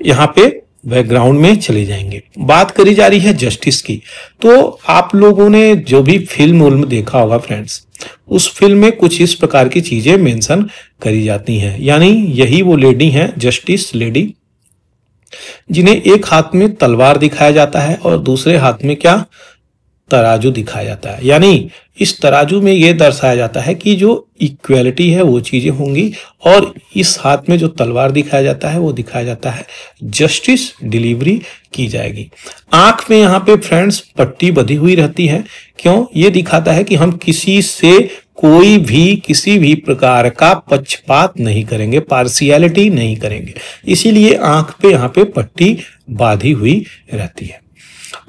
यहाँ पे बैकग्राउंड में चले जाएंगे। बात करी जा रही है जस्टिस की। तो आप लोगों ने जो भी फिल्म देखा होगा फ्रेंड्स, उस फिल्म में कुछ इस प्रकार की चीजें मेंशन करी जाती हैं। यानी यही वो लेडी हैं, जस्टिस लेडी, जिन्हें एक हाथ में तलवार दिखाया जाता है और दूसरे हाथ में क्या? तराजू दिखाया जाता है। यानी इस तराजू में यह दर्शाया जाता है कि जो इक्वेलिटी है वो चीजें होंगी, और इस हाथ में जो तलवार दिखाया जाता है वो दिखाया जाता है जस्टिस डिलीवरी की जाएगी। आंख में यहाँ पे फ्रेंड्स पट्टी बंधी हुई रहती है। क्यों? ये दिखाता है कि हम किसी से कोई भी किसी भी प्रकार का पक्षपात नहीं करेंगे, पार्शियलिटी नहीं करेंगे, इसीलिए आंख पे यहाँ पे पट्टी बांधी हुई रहती है।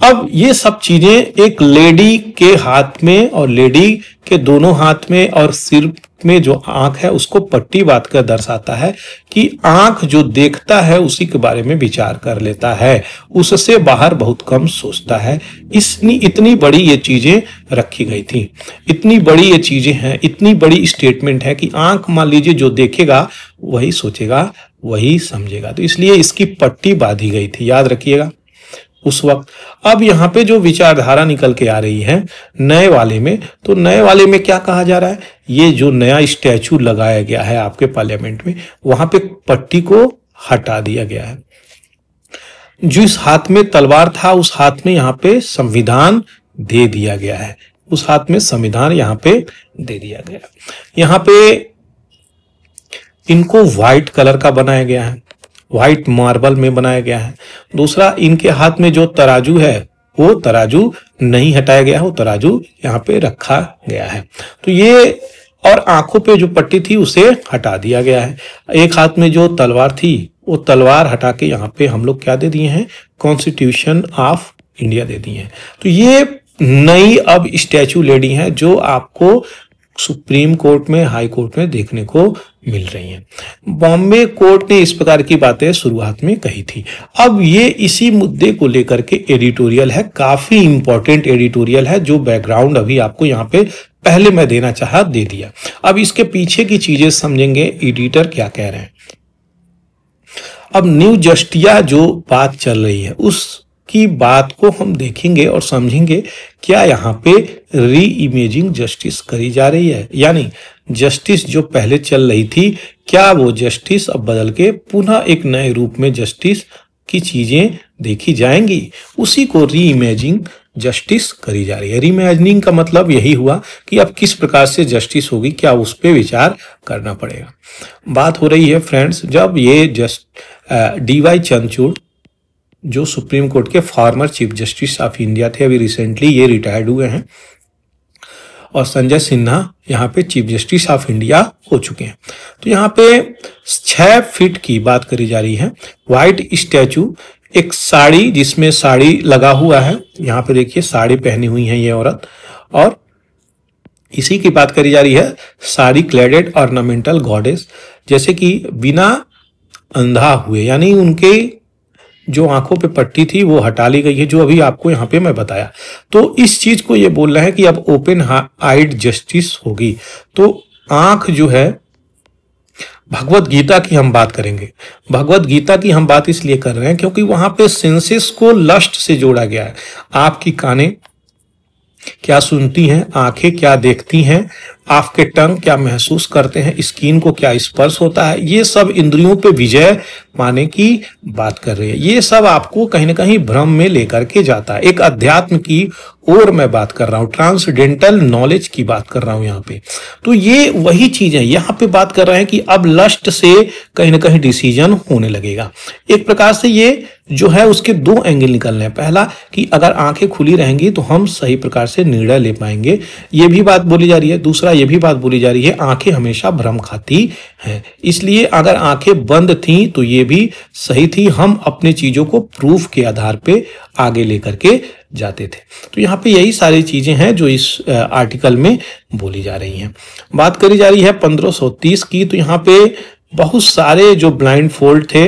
अब ये सब चीजें एक लेडी के हाथ में और लेडी के दोनों हाथ में और सिर में जो आंख है उसको पट्टी बांध कर दर्शाता है कि आंख जो देखता है उसी के बारे में विचार कर लेता है, उससे बाहर बहुत कम सोचता है। इतनी बड़ी ये चीजें रखी गई थी, इतनी बड़ी ये चीजें हैं, इतनी बड़ी स्टेटमेंट है कि आंख मान लीजिए जो देखेगा वही सोचेगा, वही समझेगा। तो इसलिए इसकी पट्टी बांधी गई थी, याद रखिएगा उस वक्त। अब यहाँ पे जो विचारधारा निकल के आ रही है नए वाले में, तो नए वाले में क्या कहा जा रहा है? ये जो नया स्टैचू लगाया गया है आपके पार्लियामेंट में, वहां पे पट्टी को हटा दिया गया है। जिस हाथ में तलवार था उस हाथ में यहाँ पे संविधान दे दिया गया है, उस हाथ में संविधान यहाँ पे दे दिया गया। यहाँ पे इनको व्हाइट कलर का बनाया गया है, व्हाइट मार्बल में बनाया गया है। दूसरा, इनके हाथ में जो तराजू है वो तराजू नहीं हटाया गया है, वो तराजू यहाँ पे रखा गया है। तो ये, और आंखों पे जो पट्टी थी उसे हटा दिया गया है। एक हाथ में जो तलवार थी वो तलवार हटा के यहाँ पे हम लोग क्या दे दिए हैं? कॉन्स्टिट्यूशन ऑफ इंडिया दे दिए हैं। तो ये नई अब स्टैचू लेडी हैं जो आपको सुप्रीम कोर्ट में, हाई कोर्ट में देखने को मिल रही हैं। बॉम्बे कोर्ट ने इस प्रकार की बातें शुरुआत में कही थी। अब ये इसी मुद्दे को लेकर के एडिटोरियल है, काफी इंपॉर्टेंट एडिटोरियल है, जो बैकग्राउंड अभी आपको यहाँ पे पहले मैं देना चाहा दे दिया। अब इसके पीछे की चीजें समझेंगे एडिटर क्या कह रहे हैं। अब न्यू जस्टिया जो बात चल रही है उसकी बात को हम देखेंगे और समझेंगे। क्या यहाँ पे री इमेजिंग जस्टिस करी जा रही है? यानी जस्टिस जो पहले चल रही थी, क्या वो जस्टिस अब बदल के पुनः एक नए रूप में जस्टिस की चीजें देखी जाएंगी? उसी को री इमेजिंग जस्टिस करी जा रही है। री इमेजिनिंग का मतलब यही हुआ कि अब किस प्रकार से जस्टिस होगी, क्या उस पर विचार करना पड़ेगा। बात हो रही है फ्रेंड्स, जब ये DY चंद्रचूड़ जो सुप्रीम कोर्ट के former chief justice of India थे, अभी रिसेंटली ये रिटायर्ड हुए हैं, और संजय सिन्हा यहाँ पे चीफ जस्टिस ऑफ इंडिया हो चुके हैं। तो यहाँ पे 6 फीट की बात करी जा रही है। व्हाइट स्टैचू, एक साड़ी जिसमें साड़ी लगा हुआ है, यहाँ पे देखिए साड़ी पहनी हुई है ये औरत, और इसी की बात करी जा रही है साड़ी क्लेडेड ऑर्नामेंटल गॉडेस, जैसे कि बिना अंधा हुए, यानी उनके जो आंखों पे पट्टी थी वो हटा ली गई है, जो अभी आपको यहाँ पे मैं बताया। तो इस चीज को ये बोल रहे हैं कि अब ओपन आइड जस्टिस होगी। तो आंख जो है, भगवत गीता की हम बात करेंगे। भगवत गीता की हम बात इसलिए कर रहे हैं क्योंकि वहां पे सेंसेस को लस्ट से जोड़ा गया है। आपकी कानें क्या सुनती हैं, आंखें क्या देखती हैं, आपके टंग क्या महसूस करते हैं, स्किन को क्या स्पर्श होता है, ये सब इंद्रियों पे विजय पाने की बात कर रही है। ये सब आपको कहीं ना कहीं भ्रम में लेकर के जाता है। एक अध्यात्म की और मैं बात कर रहा हूं, ट्रांसडेंटल नॉलेज की बात कर रहा हूं यहाँ पे। तो ये वही चीज है, यहाँ पे बात कर रहे हैं कि अब लस्ट से कहीं ना कहीं डिसीजन होने लगेगा। एक प्रकार से ये जो है उसके दो एंगल निकलने हैं। पहला कि अगर आंखें खुली रहेंगी तो हम सही प्रकार से निर्णय ले पाएंगे, ये भी बात बोली जा रही है। दूसरा ये भी बात बोली जा रही है आंखें हमेशा भ्रम खाती हैं, इसलिए अगर आंखें बंद थी तो ये भी सही थी, हम अपने चीजों को प्रूफ के आधार पे आगे लेकर के जाते थे। तो यहाँ पे यही सारी चीजें हैं जो इस आर्टिकल में बोली जा रही हैं। बात करी जा रही है 1530 की, तो यहाँ पे बहुत सारे जो ब्लाइंड फोल्ड थे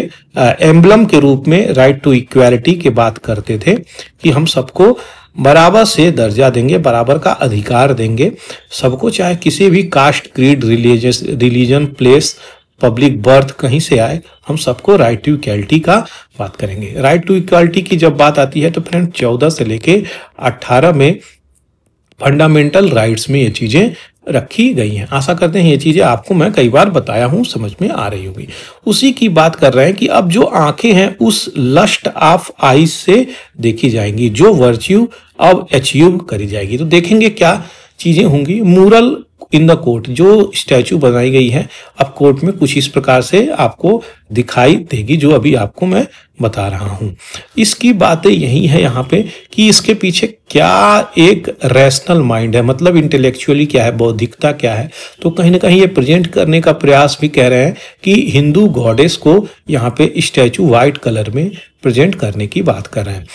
एम्बलम के रूप में राइट टू इक्वालिटी की बात करते थे कि हम सबको बराबर से दर्जा देंगे, बराबर का अधिकार देंगे सबको, चाहे किसी भी caste, creed, religion, place, public birth कहीं से आए, हम सबको राइट टू इक्वालिटी का बात करेंगे। राइट टू इक्वालिटी की जब बात आती है तो फ्रेंड 14 से लेके 18 में फंडामेंटल राइट्स में ये चीजें रखी गई हैं। आशा करते हैं ये चीजें आपको मैं कई बार बताया हूं, समझ में आ रही होगी। उसी की बात कर रहे हैं कि अब जो आंखें हैं उस लस्ट ऑफ आईज से देखी जाएंगी, जो वर्च्यू अब अचीव करी जाएगी। तो देखेंगे क्या चीजें होंगी। मूरल इन द कोर्ट, जो स्टैचू बनाई गई है अब कोर्ट में कुछ इस प्रकार से आपको दिखाई देगी, जो अभी आपको मैं बता रहा हूं। इसकी बातें यही है यहाँ पे कि इसके पीछे क्या एक रैशनल माइंड है, मतलब इंटेलेक्चुअली क्या है, बौद्धिकता क्या है। तो कहीं ना कहीं ये प्रेजेंट करने का प्रयास भी कह रहे हैं कि हिंदू गॉडेस को यहाँ पे स्टैचू व्हाइट कलर में प्रेजेंट करने की बात कर रहे हैं।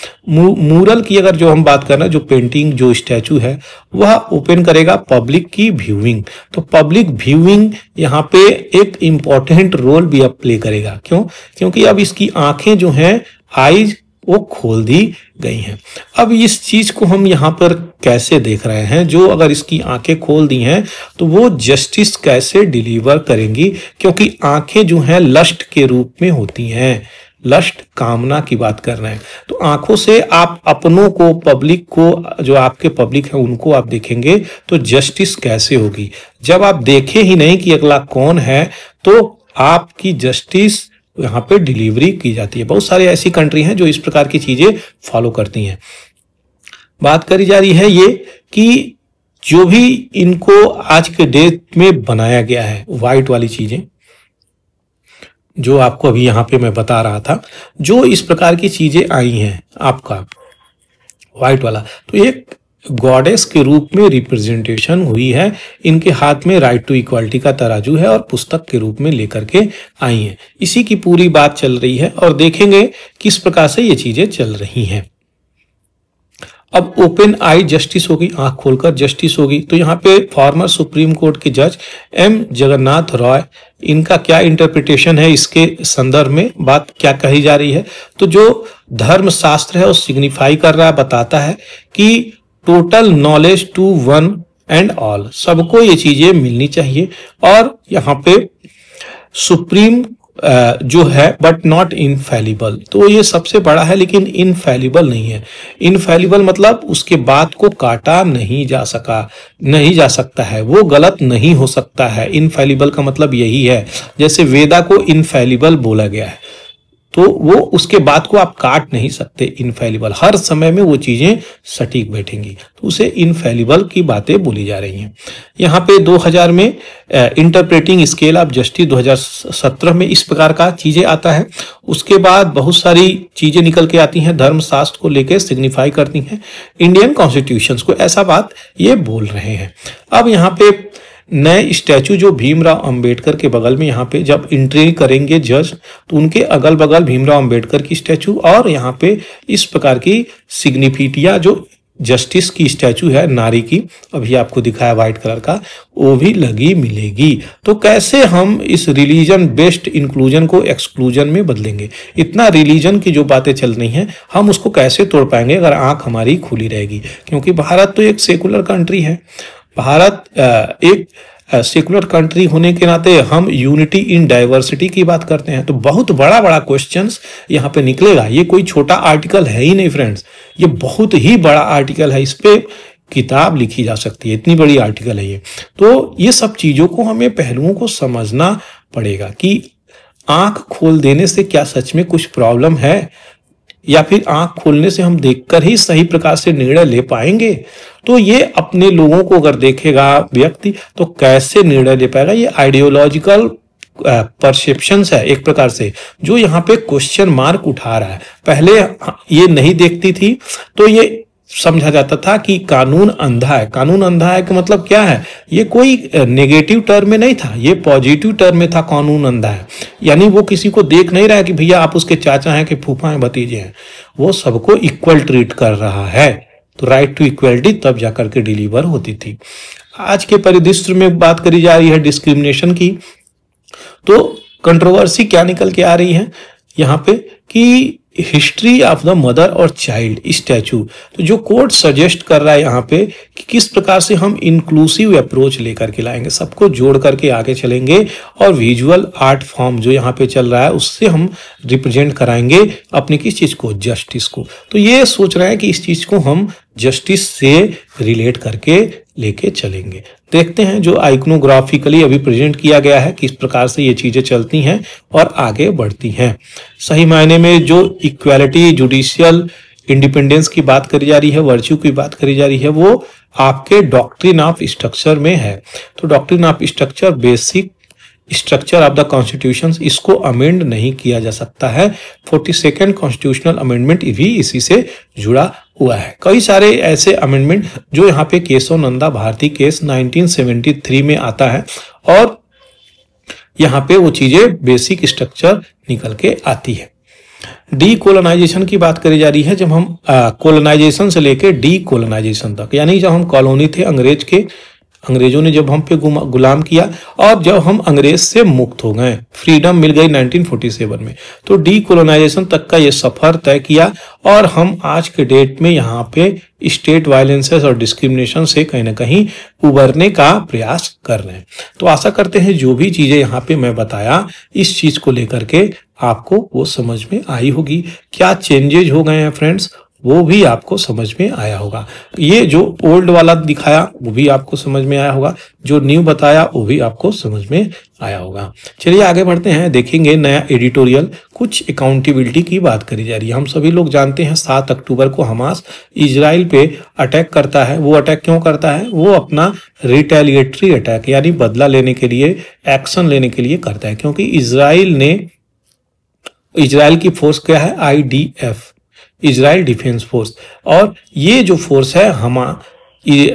मूरल की अगर जो हम बात कर रहे हैं, जो पेंटिंग, जो स्टैचू है वह ओपन करेगा पब्लिक की व्यूइंग। तो पब्लिक व्यूइंग यहाँ पे एक इंपॉर्टेंट रोल भी अब प्ले करेगा। क्यों? क्योंकि अब इसकी आंखें जो हैं, आईज, वो खोल दी गई हैं। अब इस चीज को हम यहाँ पर कैसे देख रहे हैं, जो अगर इसकी आंखें खोल दी हैं तो वो जस्टिस कैसे डिलीवर करेंगी, क्योंकि आंखें जो हैं लस्ट के रूप में होती हैं। लस्ट, कामना की बात कर रहे हैं। तो आंखों से आप अपनों को, पब्लिक को, जो आपके पब्लिक है उनको आप देखेंगे तो जस्टिस कैसे होगी। जब आप देखे ही नहीं कि अगला कौन है तो आपकी जस्टिस यहाँ पे डिलीवरी की जाती है। बहुत सारी ऐसी कंट्री हैं जो इस प्रकार की चीजें फॉलो करती हैं। बात करी जा रही है ये कि जो भी इनको आज के डेट में बनाया गया है, व्हाइट वाली चीजें जो आपको अभी यहाँ पे मैं बता रहा था, जो इस प्रकार की चीजें आई हैं आपका व्हाइट वाला, तो एक गॉडेस के रूप में रिप्रेजेंटेशन हुई है। इनके हाथ में राइट टू इक्वालिटी का तराजू है और पुस्तक के रूप में लेकर के आई हैं। इसी की पूरी बात चल रही है और देखेंगे किस प्रकार से ये चीजें चल रही हैं। अब ओपन आई जस्टिस होगी, आंख खोलकर जस्टिस होगी। तो यहाँ पे फॉर्मर सुप्रीम कोर्ट के जज एम जगन्नाथ रॉय, इनका क्या इंटरप्रिटेशन है, इसके संदर्भ में बात क्या कही जा रही है। तो जो धर्म शास्त्र है वो सिग्निफाई कर रहा है, बताता है कि total knowledge to one and all, सबको ये चीजें मिलनी चाहिए। और यहाँ पे सुप्रीम जो है बट नॉट इनफैलिबल, तो ये सबसे बड़ा है लेकिन इनफैलिबल नहीं है। इनफैलिबल मतलब उसके बात को काटा नहीं जा सकता है, वो गलत नहीं हो सकता है। इनफैलिबल का मतलब यही है, जैसे वेदा को इनफैलिबल बोला गया है तो वो उसके बाद को आप काट नहीं सकते। इनफैलिबल, हर समय में वो चीजें सटीक बैठेंगी, तो उसे इनफैलिबल की बातें बोली जा रही हैं। यहाँ पे 2000 में इंटरप्रेटिंग स्केल ऑफ जस्टिस 2017 में इस प्रकार का चीजें आता है। उसके बाद बहुत सारी चीजें निकल के आती हैं, धर्मशास्त्र को लेकर सिग्निफाई करती हैं इंडियन कॉन्स्टिट्यूशन को, ऐसा बात ये बोल रहे हैं। अब यहाँ पे नए स्टैचू जो भीमराव अंबेडकर के बगल में यहाँ पे जब एंट्री करेंगे जज, तो उनके अगल बगल भीमराव अंबेडकर की स्टैचू और यहाँ पे इस प्रकार की सिग्निफिटिया जो जस्टिस की स्टैचू है नारी की, अभी आपको दिखाया व्हाइट कलर का, वो भी लगी मिलेगी। तो कैसे हम इस रिलीजन बेस्ड इंक्लूजन को एक्सक्लूजन में बदलेंगे। इतना रिलीजन की जो बातें चल रही हैं हम उसको कैसे तोड़ पाएंगे अगर आंख हमारी खुली रहेगी, क्योंकि भारत तो एक सेकुलर कंट्री है। भारत एक सेकुलर कंट्री होने के नाते हम यूनिटी इन डाइवर्सिटी की बात करते हैं। तो बहुत बड़ा बड़ा क्वेश्चंस यहाँ पे निकलेगा। ये कोई छोटा आर्टिकल है ही नहीं फ्रेंड्स, ये बहुत ही बड़ा आर्टिकल है। इस पे किताब लिखी जा सकती है, इतनी बड़ी आर्टिकल है ये। तो ये सब चीजों को हमें पहलुओं को समझना पड़ेगा कि आंख खोल देने से क्या सच में कुछ प्रॉब्लम है, या फिर आंख खोलने से हम देखकर ही सही प्रकार से निर्णय ले पाएंगे। तो ये अपने लोगों को अगर देखेगा व्यक्ति तो कैसे निर्णय ले पाएगा, ये आइडियोलॉजिकल परसेप्शंस है एक प्रकार से, जो यहाँ पे क्वेश्चन मार्क उठा रहा है। पहले ये नहीं देखती थी तो ये समझा जाता था कि कानून अंधा है। कानून अंधा है का मतलब क्या है, ये कोई नेगेटिव टर्म में नहीं था, ये पॉजिटिव टर्म में था। कानून अंधा है यानी वो किसी को देख नहीं रहा है कि भैया आप उसके चाचा हैं कि फूफा हैं, भतीजे हैं, वो सबको इक्वल ट्रीट कर रहा है। तो राइट टू इक्वलिटी तब जाकर के डिलीवर होती थी। आज के परिदृश्य में बात करी जा रही है डिस्क्रिमिनेशन की, तो कंट्रोवर्सी क्या निकल के आ रही है यहाँ पे कि हिस्ट्री ऑफ द मदर और चाइल्ड स्टैचू। तो जो कोर्ट सजेस्ट कर रहा है यहाँ पे कि किस प्रकार से हम इंक्लूसिव अप्रोच लेकर के लाएंगे, सबको जोड़ करके आगे चलेंगे और विजुअल आर्ट फॉर्म जो यहाँ पे चल रहा है उससे हम रिप्रेजेंट कराएंगे अपनी किस चीज को, जस्टिस को। तो ये सोच रहे हैं कि इस चीज को हम जस्टिस से रिलेट करके लेके चलेंगे। देखते हैं जो आइकनोग्राफिकली अभी प्रेजेंट किया गया है किस प्रकार से ये चीजें चलती हैं और आगे बढ़ती हैं। सही मायने में जो इक्वालिटी, जुडिशियल इंडिपेंडेंस की बात करी जा रही है, वर्च्यू की बात करी जा रही है, वो आपके डॉक्ट्रिन ऑफ स्ट्रक्चर में है। तो doctrine of structure basic structure of the constitution, इसको अमेंड नहीं किया जा सकता है। 42nd कॉन्स्टिट्यूशनल अमेंडमेंट भी इसी से जुड़ा हुआ है। कई सारे ऐसे अमेंडमेंट जो यहाँ पे केशव नंदा भारती केस 1973 में आता है और यहाँ पे वो चीजें बेसिक स्ट्रक्चर निकल के आती है। डी कोलोनाइजेशन की बात करी जा रही है, जब हम कोलोनाइजेशन से लेके डी कोलोनाइजेशन तक, यानी जब हम कॉलोनी थे अंग्रेज के, अंग्रेजों ने जब हम पे गुलाम किया और जब हम अंग्रेज से मुक्त हो गए, फ्रीडम मिल गई 1947 में, तो डी कोलोनाइजेशन तक का ये सफर तय किया और हम आज के डेट में यहाँ पे स्टेट वायलेंसेस और डिस्क्रिमिनेशन से कहीं ना कहीं उबरने का प्रयास कर रहे हैं। तो आशा करते हैं जो भी चीजें यहाँ पे मैं बताया इस चीज को लेकर के आपको वो समझ में आई होगी। क्या चेंजेज हो गए हैं फ्रेंड्स, वो भी आपको समझ में आया होगा। ये जो ओल्ड वाला दिखाया वो भी आपको समझ में आया होगा, जो न्यू बताया वो भी आपको समझ में आया होगा। चलिए आगे बढ़ते हैं, देखेंगे नया एडिटोरियल। कुछ अकाउंटेबिलिटी की बात करी जा रही है। हम सभी लोग जानते हैं 7 अक्टूबर को हमास इजराइल पे अटैक करता है। वो अटैक क्यों करता है, वो अपना रिटेलिएटरी अटैक यानी बदला लेने के लिए, एक्शन लेने के लिए करता है, क्योंकि इजराइल की फोर्स क्या है, IDF, इजराइल डिफेंस फोर्स, और ये जो फोर्स है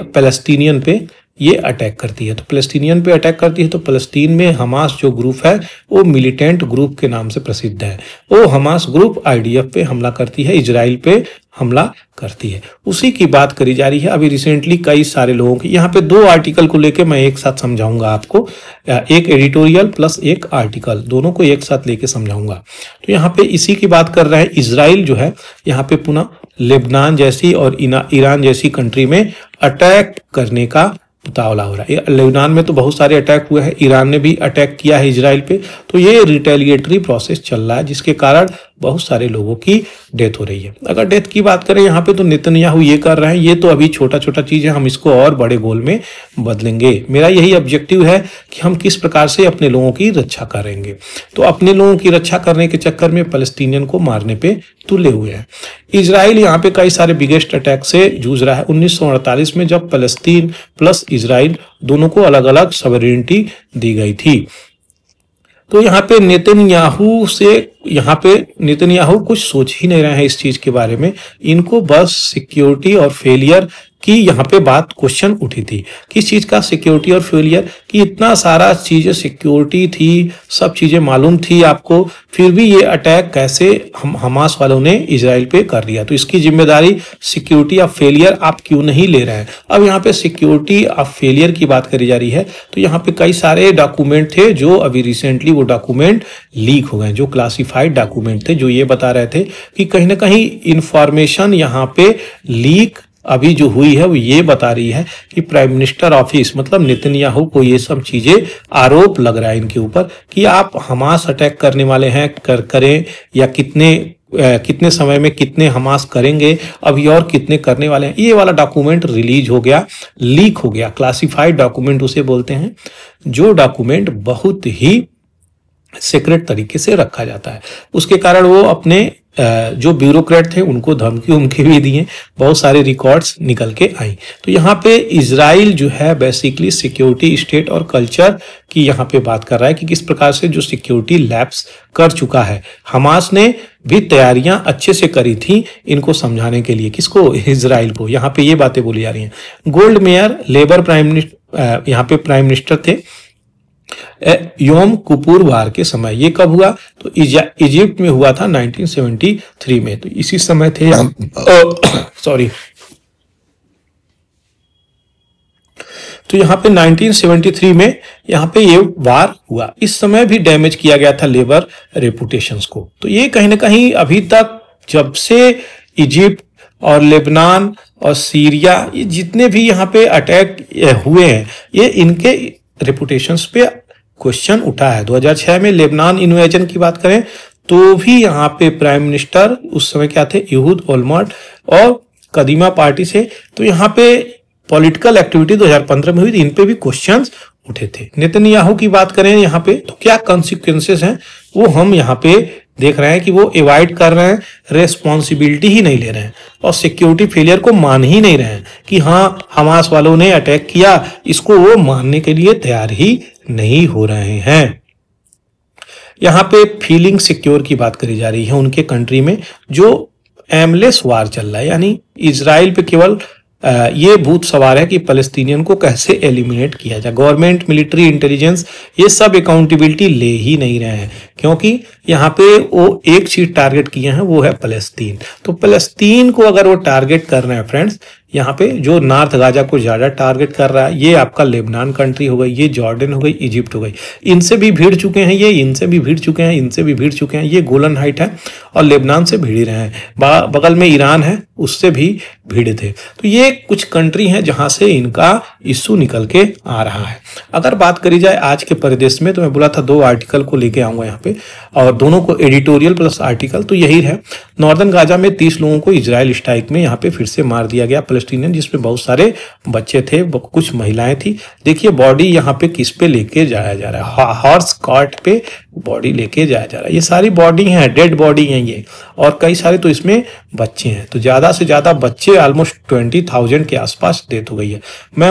पैलेस्टीनियन पे ये अटैक करती है। तो पैलेस्टीनियन पे अटैक करती है, तो पैलेस्टीन में हमास जो ग्रुप है वो मिलिटेंट ग्रुप के नाम से प्रसिद्ध है। वो हमास ग्रुप IDF पे हमला करती है, इजराइल पे हमला करती है। उसी की बात करी जा रही है। अभी रिसेंटली कई सारे लोगों की, यहाँ पे 2 आर्टिकल को लेके मैं एक साथ समझाऊंगा आपको, एक एडिटोरियल प्लस एक आर्टिकल, दोनों को एक साथ लेके समझाऊंगा। तो यहाँ पे इसी की बात कर रहे हैं। इजराइल जो है यहाँ पे पुनः लेबनान जैसी और ईरान जैसी कंट्री में अटैक करने का मुकाबला हो रहा है। लेबनान में तो बहुत सारे अटैक हुए हैं, ईरान ने भी अटैक किया है इजराइल पे। तो ये रिटेलिएटरी प्रोसेस चल रहा है जिसके कारण बहुत सारे लोगों की डेथ हो रही है। अगर डेथ की बात करें यहाँ पे तो नेतन्याहू ये कर रहे हैं, ये तो अभी छोटा छोटा चीज है, हम इसको और बड़े गोल में बदलेंगे। मेरा यही ऑब्जेक्टिव है कि हम किस प्रकार से अपने लोगों की रक्षा करेंगे। तो अपने लोगों की रक्षा करने के चक्कर में पैलेस्टीनियन को मारने पे तुले हुए हैं। इजराइल यहाँ पे कई सारे बिगेस्ट अटैक से जूझ रहा है। 1948 में जब पैलेस्टीन प्लस इजराइल दोनों को अलग अलग सॉवरेनिटी दी गई थी। तो यहाँ पे नेतन्याहू कुछ सोच ही नहीं रहे हैं इस चीज के बारे में। इनको बस सिक्योरिटी और फेलियर की यहाँ पे बात क्वेश्चन उठी थी। किस चीज का सिक्योरिटी और फेलियर, कि इतना सारा चीजें सिक्योरिटी थी, सब चीजें मालूम थी आपको, फिर भी ये अटैक कैसे हमास वालों ने इजराइल पे कर लिया। तो इसकी जिम्मेदारी सिक्योरिटी ऑफ फेलियर आप क्यों नहीं ले रहे हैं। अब यहाँ पे सिक्योरिटी ऑफ फेलियर की बात करी जा रही है। तो यहाँ पे कई सारे डॉक्यूमेंट थे जो अभी रिसेंटली वो डॉक्यूमेंट लीक हो गए, जो क्लासिफाइड डॉक्यूमेंट थे, जो ये बता रहे थे कि कहीं ना कहीं इंफॉर्मेशन यहाँ पे लीक अभी जो हुई है वो ये बता रही है कि प्राइम मिनिस्टर ऑफिस मतलब नेतन्याहू को ये सब चीजें आरोप लग रहा है इनके ऊपर कि आप हमास अटैक करने वाले हैं, करें या कितने कितने समय में कितने हमास करेंगे, अभी और कितने करने वाले हैं, ये वाला डॉक्यूमेंट रिलीज हो गया, लीक हो गया। क्लासिफाइड डॉक्यूमेंट उसे बोलते हैं, जो डॉक्यूमेंट बहुत ही सीक्रेट तरीके से रखा जाता है। उसके कारण वो अपने जो ब्यूरोक्रेट थे उनको धमकी उमकी भी दिए, बहुत सारे रिकॉर्ड्स निकल के आई। तो यहाँ पे इजराइल जो है बेसिकली सिक्योरिटी स्टेट और कल्चर की यहाँ पे बात कर रहा है कि किस प्रकार से जो सिक्योरिटी लैप्स कर चुका है। हमास ने भी तैयारियां अच्छे से करी थी इनको समझाने के लिए, किसको, इजराइल को। यहाँ पे ये बातें बोली जा रही हैं। Gold mayor labour prime minister, यहाँ पे प्राइम मिनिस्टर थे योम किपुर वार के समय। ये कब हुआ, तो इजिप्ट में हुआ था 1973 में। तो इसी समय थे सॉरी तो यहाँ पे 1973 में यहाँ पे ये वार हुआ। इस समय भी डैमेज किया गया था लेबर रेपुटेशंस को। तो ये कहीं ना कहीं अभी तक जब से इजिप्ट और लेबनान और सीरिया, ये जितने भी यहाँ पे अटैक हुए हैं, ये इनके रेपुटेशंस पे क्वेश्चन उठा है। 2006 में लेबनान इन्वेजन की बात करें तो भी यहाँ पे प्राइम मिनिस्टर उस समय क्या थे, यहूद ओलमर्ट और कदीमा पार्टी से। तो यहाँ पे पॉलिटिकल एक्टिविटी 2015 में हुई थी, इन पे भी क्वेश्चंस उठे थे। नेतन्याहू की बात करें यहाँ पे तो क्या कॉन्सिक्वेंसेस हैं वो हम यहाँ पे देख रहे हैं कि वो अवॉइड कर रहे हैं, रेस्पॉन्सिबिलिटी ही नहीं ले रहे हैं और सिक्योरिटी फेलियर को मान ही नहीं रहे हैं कि हाँ हमास वालों ने अटैक किया, इसको वो मानने के लिए तैयार ही नहीं हो रहे हैं। यहाँ पे फीलिंग सिक्योर की बात करी जा रही है उनके कंट्री में, जो एमलेस वार चल रहा है, यानी इजराइल पे केवल ये भूत सवार है कि फलस्तीनियन को कैसे एलिमिनेट किया जाए। गवर्नमेंट, मिलिट्री, इंटेलिजेंस, ये सब अकाउंटेबिलिटी ले ही नहीं रहे हैं, क्योंकि यहाँ पे वो एक चीज टारगेट किए हैं, वो है फलस्तीन। तो फलस्तीन को अगर वो टारगेट कर रहे हैं फ्रेंड्स, यहाँ पे जो नॉर्थ गाजा को ज्यादा टारगेट कर रहा है, ये आपका लेबनान कंट्री हो गई, ये जॉर्डन हो गई, इजिप्ट हो गई, इनसे भी भिड़ चुके हैं, ये इनसे भी भिड़ चुके हैं, इनसे भी भिड़ चुके हैं। ये गोलन हाइट है और लेबनान से भिड़ ही रहे हैं, बगल में ईरान है, उससे भी भिड़े थे। तो ये कुछ कंट्री हैं जहां से इनका इश्यू निकल के आ रहा है। अगर बात करी जाए आज के परिदृश्य में, तो मैं बोला था 2 आर्टिकल को लेके आऊंगा यहाँ पे, और दोनों को एडिटोरियल प्लस आर्टिकल, तो यही है। नॉर्दर्न गाजा में 30 लोगों को इजराइल स्ट्राइक में यहाँ पे फिर से मार दिया गया, फलस्तीनियन, जिसमें बहुत सारे बच्चे थे, कुछ महिलाएं थी। देखिए बॉडी यहाँ पे किस पे लेके जाया जा रहा है, हॉर्स कार्ट पे बॉडी लेके जाया जा रहा है। ये सारी बॉडी है, डेड बॉडी है ये, और कई सारे तो इसमें बच्चे हैं। तो ज्यादा से ज्यादा बच्चे, ऑलमोस्ट 20,000 के आसपास डेथ हो गई है। मैं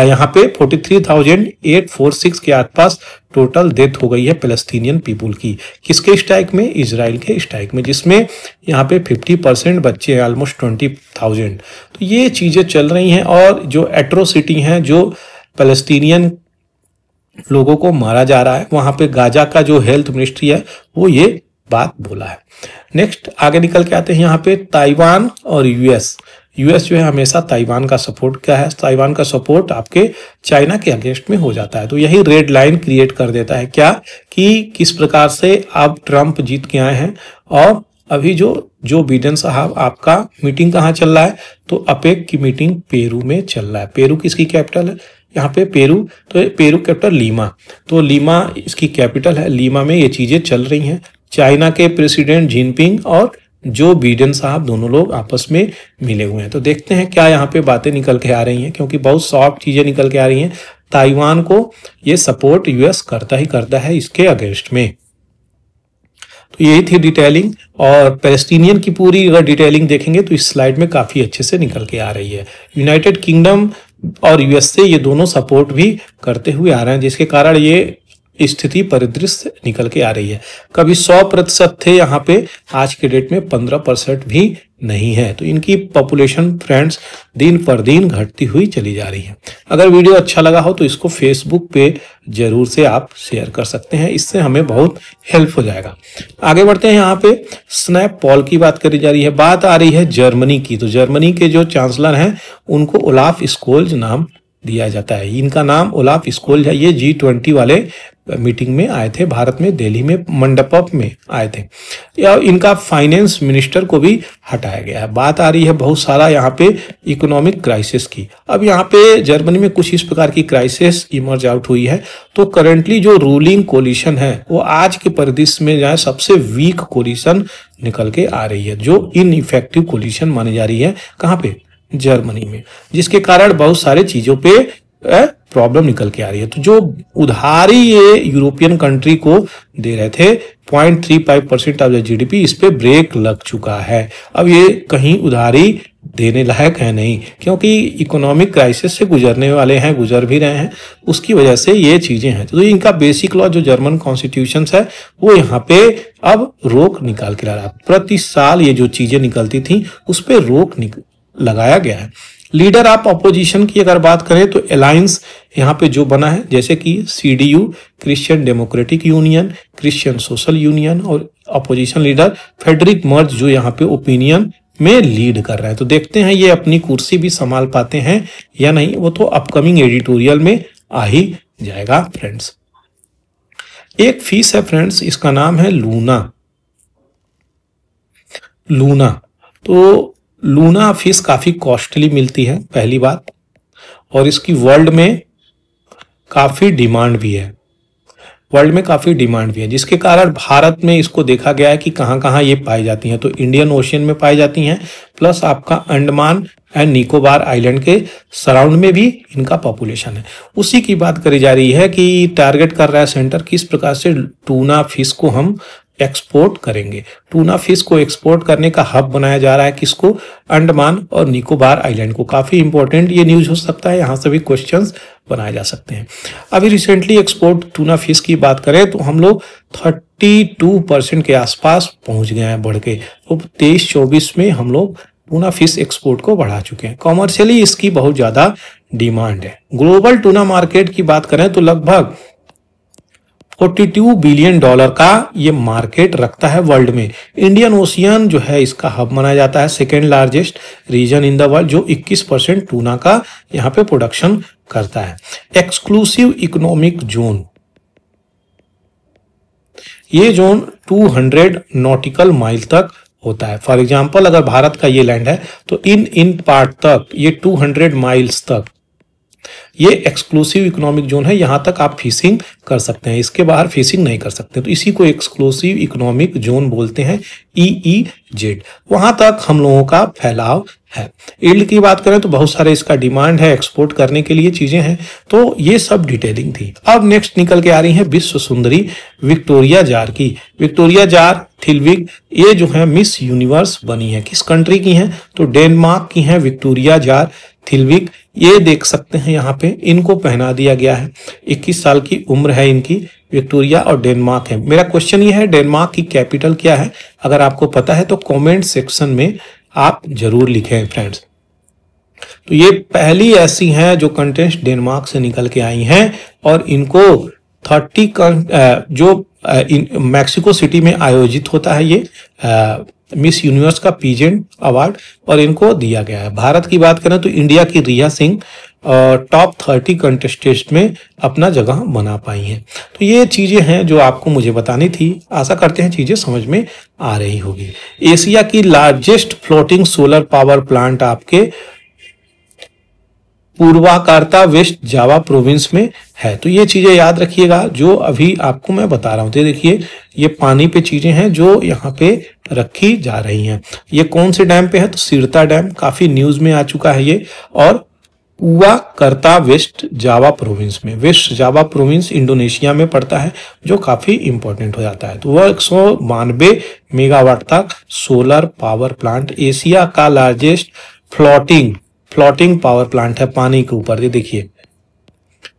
यहाँ पे 43,846 के आसपास टोटल डेथ हो गई है फलस्तीनियन पीपुल की। किसके स्ट्राइक में, इजराइल के स्ट्राइक में, जिसमें यहाँ पे 50% बच्चे हैं, ऑलमोस्ट 20,000। तो ये चीजें चल रही हैं, और जो एट्रोसिटी हैं, जो फलस्तीनियन लोगों को मारा जा रहा है, वहां पे गाजा का जो हेल्थ मिनिस्ट्री है वो ये बात बोला है। नेक्स्ट आगे निकल के आते हैं यहाँ पे ताइवान और यूएस जो है हमेशा ताइवान का सपोर्ट क्या है, ताइवान का सपोर्ट आपके चाइना के अगेंस्ट में हो जाता है। तो यही रेड लाइन क्रिएट कर देता है क्या, कि किस प्रकार से अब ट्रंप जीत के आए हैं, और अभी जो बिडेन साहब आपका मीटिंग कहाँ चल रहा है, तो अपेक की मीटिंग पेरू में चल रहा है। पेरू किसकी कैपिटल है, यहाँ पे पेरू, तो पेरू कैपिटल लीमा, तो लीमा इसकी कैपिटल है। लीमा में ये चीजें चल रही हैं। चाइना के प्रेसिडेंट जिनपिंग और जो बिडेन साहब दोनों लोग आपस में मिले हुए हैं। तो देखते हैं क्या यहाँ पे बातें निकल के आ रही हैं, क्योंकि बहुत सॉफ्ट चीजें निकल के आ रही हैं। ताइवान को ये सपोर्ट यूएस करता ही करता है इसके अगेंस्ट में। तो यही थी डिटेलिंग, और पैलेस्टीनियन की पूरी अगर डिटेलिंग देखेंगे तो इस स्लाइड में काफी अच्छे से निकल के आ रही है। यूनाइटेड किंगडम और यूएसए ये दोनों सपोर्ट भी करते हुए आ रहे हैं, जिसके कारण ये स्थिति परिदृश्य निकल के आ रही है। कभी 100% थे यहाँ पे, आज के डेट में 15% भी नहीं है। तो इनकी पॉपुलेशन फ्रेंड्स दिन पर दिन घटती हुई चली जा रही है। अगर वीडियो अच्छा लगा हो तो इसको फेसबुक पे जरूर से आप शेयर कर सकते हैं, इससे हमें बहुत हेल्प हो जाएगा। आगे बढ़ते हैं, यहाँ पे स्नैप पॉल की बात करी जा रही है। बात आ रही है जर्मनी की। तो जर्मनी के जो चांसलर हैं उनको ओलाफ स्कोल्ज नाम दिया जाता है। इनका नाम ओलाफ स्कोल्ज है। ये G20 वाले मीटिंग में आए थे, भारत में दिल्ली में मंडपम में आए थे। या इनका फाइनेंस मिनिस्टर को भी हटाया गया है। बात आ रही है बहुत सारा यहाँ पे इकोनॉमिक क्राइसिस की। अब यहाँ पे जर्मनी में कुछ इस प्रकार की क्राइसिस इमर्ज आउट हुई है। तो करंटली जो रूलिंग कोलिशन है वो आज के परिदृश्य में जो है सबसे वीक कोलिशन निकल के आ रही है, जो इनइफेक्टिव कोलिशन मानी जा रही है। कहाँ पे? जर्मनी में, जिसके कारण बहुत सारे चीजों पे प्रॉब्लम निकल के आ रही है। तो जो उधारी ये यूरोपियन कंट्री को दे रहे थे 0.35% ऑफ द GDP, इस पे ब्रेक लग चुका है। अब ये कहीं उधारी देने लायक है नहीं, क्योंकि इकोनॉमिक क्राइसिस से गुजरने वाले हैं, गुजर भी रहे हैं, उसकी वजह से ये चीजें हैं। तो इनका बेसिक लॉ जो जर्मन कॉन्स्टिट्यूशन है वो यहाँ पे अब रोक निकाल के ला रहा है। प्रति साल ये जो चीजें निकलती थी उस पर रोक लगाया गया है। लीडर ऑफ अपोजिशन की अगर बात करें तो अलायंस यहाँ पे जो बना है, जैसे कि CDU Christian democratic union, Christian social union, और अपोजिशन लीडर फेडरिक मर्ज जो यहाँ पे ओपिनियन में लीड कर रहे हैं। तो देखते हैं ये अपनी कुर्सी भी संभाल पाते हैं या नहीं, वो तो अपकमिंग एडिटोरियल में आ ही जाएगा फ्रेंड्स। एक फीस है फ्रेंड्स, इसका नाम है लूना। तो लूना फिश काफी कॉस्टली मिलती है, पहली बात, और इसकी वर्ल्ड में काफी डिमांड भी है। जिसके कारण भारत में इसको देखा गया है कि कहाँ कहाँ ये पाई जाती हैं। तो इंडियन ओशियन में पाई जाती हैं, प्लस आपका अंडमान एंड निकोबार आइलैंड के सराउंड में भी इनका पॉपुलेशन है। उसी की बात करी जा रही है कि टारगेट कर रहा है सेंटर किस प्रकार से टूना फिश को हम एक्सपोर्ट करेंगे। टूना फिश को एक्सपोर्ट करने का हब बनाया जा रहा है किसको? अंडमान और निकोबार आइलैंड को। काफी इंपॉर्टेंट ये न्यूज हो सकता है, यहाँ से भी क्वेश्चंस बनाए जा सकते हैं। अभी रिसेंटली एक्सपोर्ट टूना फिश की बात करें तो हम लोग 32% के आसपास पहुंच गए हैं बढ़ के। तो 23-24 में हम लोग टूना फिश एक्सपोर्ट को बढ़ा चुके हैं। कॉमर्शियली इसकी बहुत ज्यादा डिमांड है। ग्लोबल टूना मार्केट की बात करें तो लगभग $42 बिलियन का ये मार्केट रखता है वर्ल्ड में। इंडियन ओशियन जो है इसका हब माना जाता है, second largest region in the world, जो 21% टूना का यहाँ पे प्रोडक्शन करता है। एक्सक्लूसिव इकोनॉमिक जोन, ये जोन 200 नॉटिकल माइल तक होता है। फॉर एग्जाम्पल अगर भारत का ये लैंड है तो इन पार्ट तक ये 200 माइल्स तक ये एक्सक्लूसिव इकोनॉमिक जोन है। यहां तक आप फिशिंग कर सकते हैं, इसके बाहर फिशिंग नहीं कर सकते। तो इसी को एक्सक्लूसिव इकोनॉमिक जोन बोलते हैं, EEZ। वहां तक हम लोगों का फैलाव है। यील्ड की बात करें तो बहुत सारे इसका डिमांड है, एक्सपोर्ट करने के लिए चीजें हैं। तो ये सब डिटेलिंग थी। अब नेक्स्ट निकल के आ रही है विश्व सुंदरी विक्टोरिया जार की। विक्टोरिया जार थिलविग ये जो है मिस यूनिवर्स बनी है। किस कंट्री की है? तो डेनमार्क की है विक्टोरिया जार थिलविग। ये देख सकते हैं यहाँ पे इनको पहना दिया गया है। 21 साल की उम्र है इनकी। विक्टोरिया और डेनमार्क है। मेरा क्वेश्चन ये है डेनमार्क की कैपिटल क्या है? अगर आपको पता है तो कमेंट सेक्शन में आप जरूर लिखें फ्रेंड्स। तो ये पहली ऐसी हैं जो कंटेस्ट डेनमार्क से निकल के आई हैं और इनको 30 जो मैक्सिको सिटी में आयोजित होता है ये मिस यूनिवर्स का पीजेंट अवार्ड और इनको दिया गया है। भारत की बात करें तो इंडिया की रिया सिंह टॉप 30 कंटेस्टेंट में अपना जगह बना पाई हैं। तो ये चीजें हैं जो आपको मुझे बतानी थी। आशा करते हैं चीजें समझ में आ रही होगी। एशिया की largest floating solar power plant आपके पूर्वाकार्ता वेस्ट जावा प्रोविंस में है। तो ये चीजें याद रखिएगा जो अभी आपको मैं बता रहा हूँ। तो देखिए ये पानी पे चीजें हैं जो यहाँ पे रखी जा रही हैं। ये कौन से डैम पे है? तो सिरता डैम, काफी न्यूज में आ चुका है ये। और पूर्वाकार्ता वेस्ट जावा प्रोविंस में, वेस्ट जावा प्रोविंस इंडोनेशिया में पड़ता है, जो काफी इंपॉर्टेंट हो जाता है। तो वह 192 मेगावाट तक सोलर पावर प्लांट एशिया का लार्जेस्ट फ्लोटिंग पावर प्लांट है पानी के ऊपर। ये देखिए,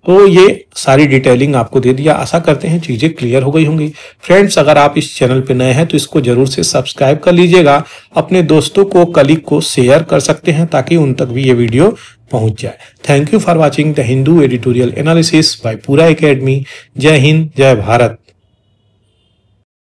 तो ये सारी डिटेलिंग आपको दे दिया। आशा करते हैं चीजें क्लियर हो गई होंगी। फ्रेंड्स, अगर आप इस चैनल पे नए हैं तो इसको जरूर से सब्सक्राइब कर लीजिएगा। अपने दोस्तों को, कलीग को शेयर कर सकते हैं ताकि उन तक भी ये वीडियो पहुंच जाए। Thank you for watching the Hindu editorial analysis bye पूरा एकेडमी। जय हिंद, जय भारत।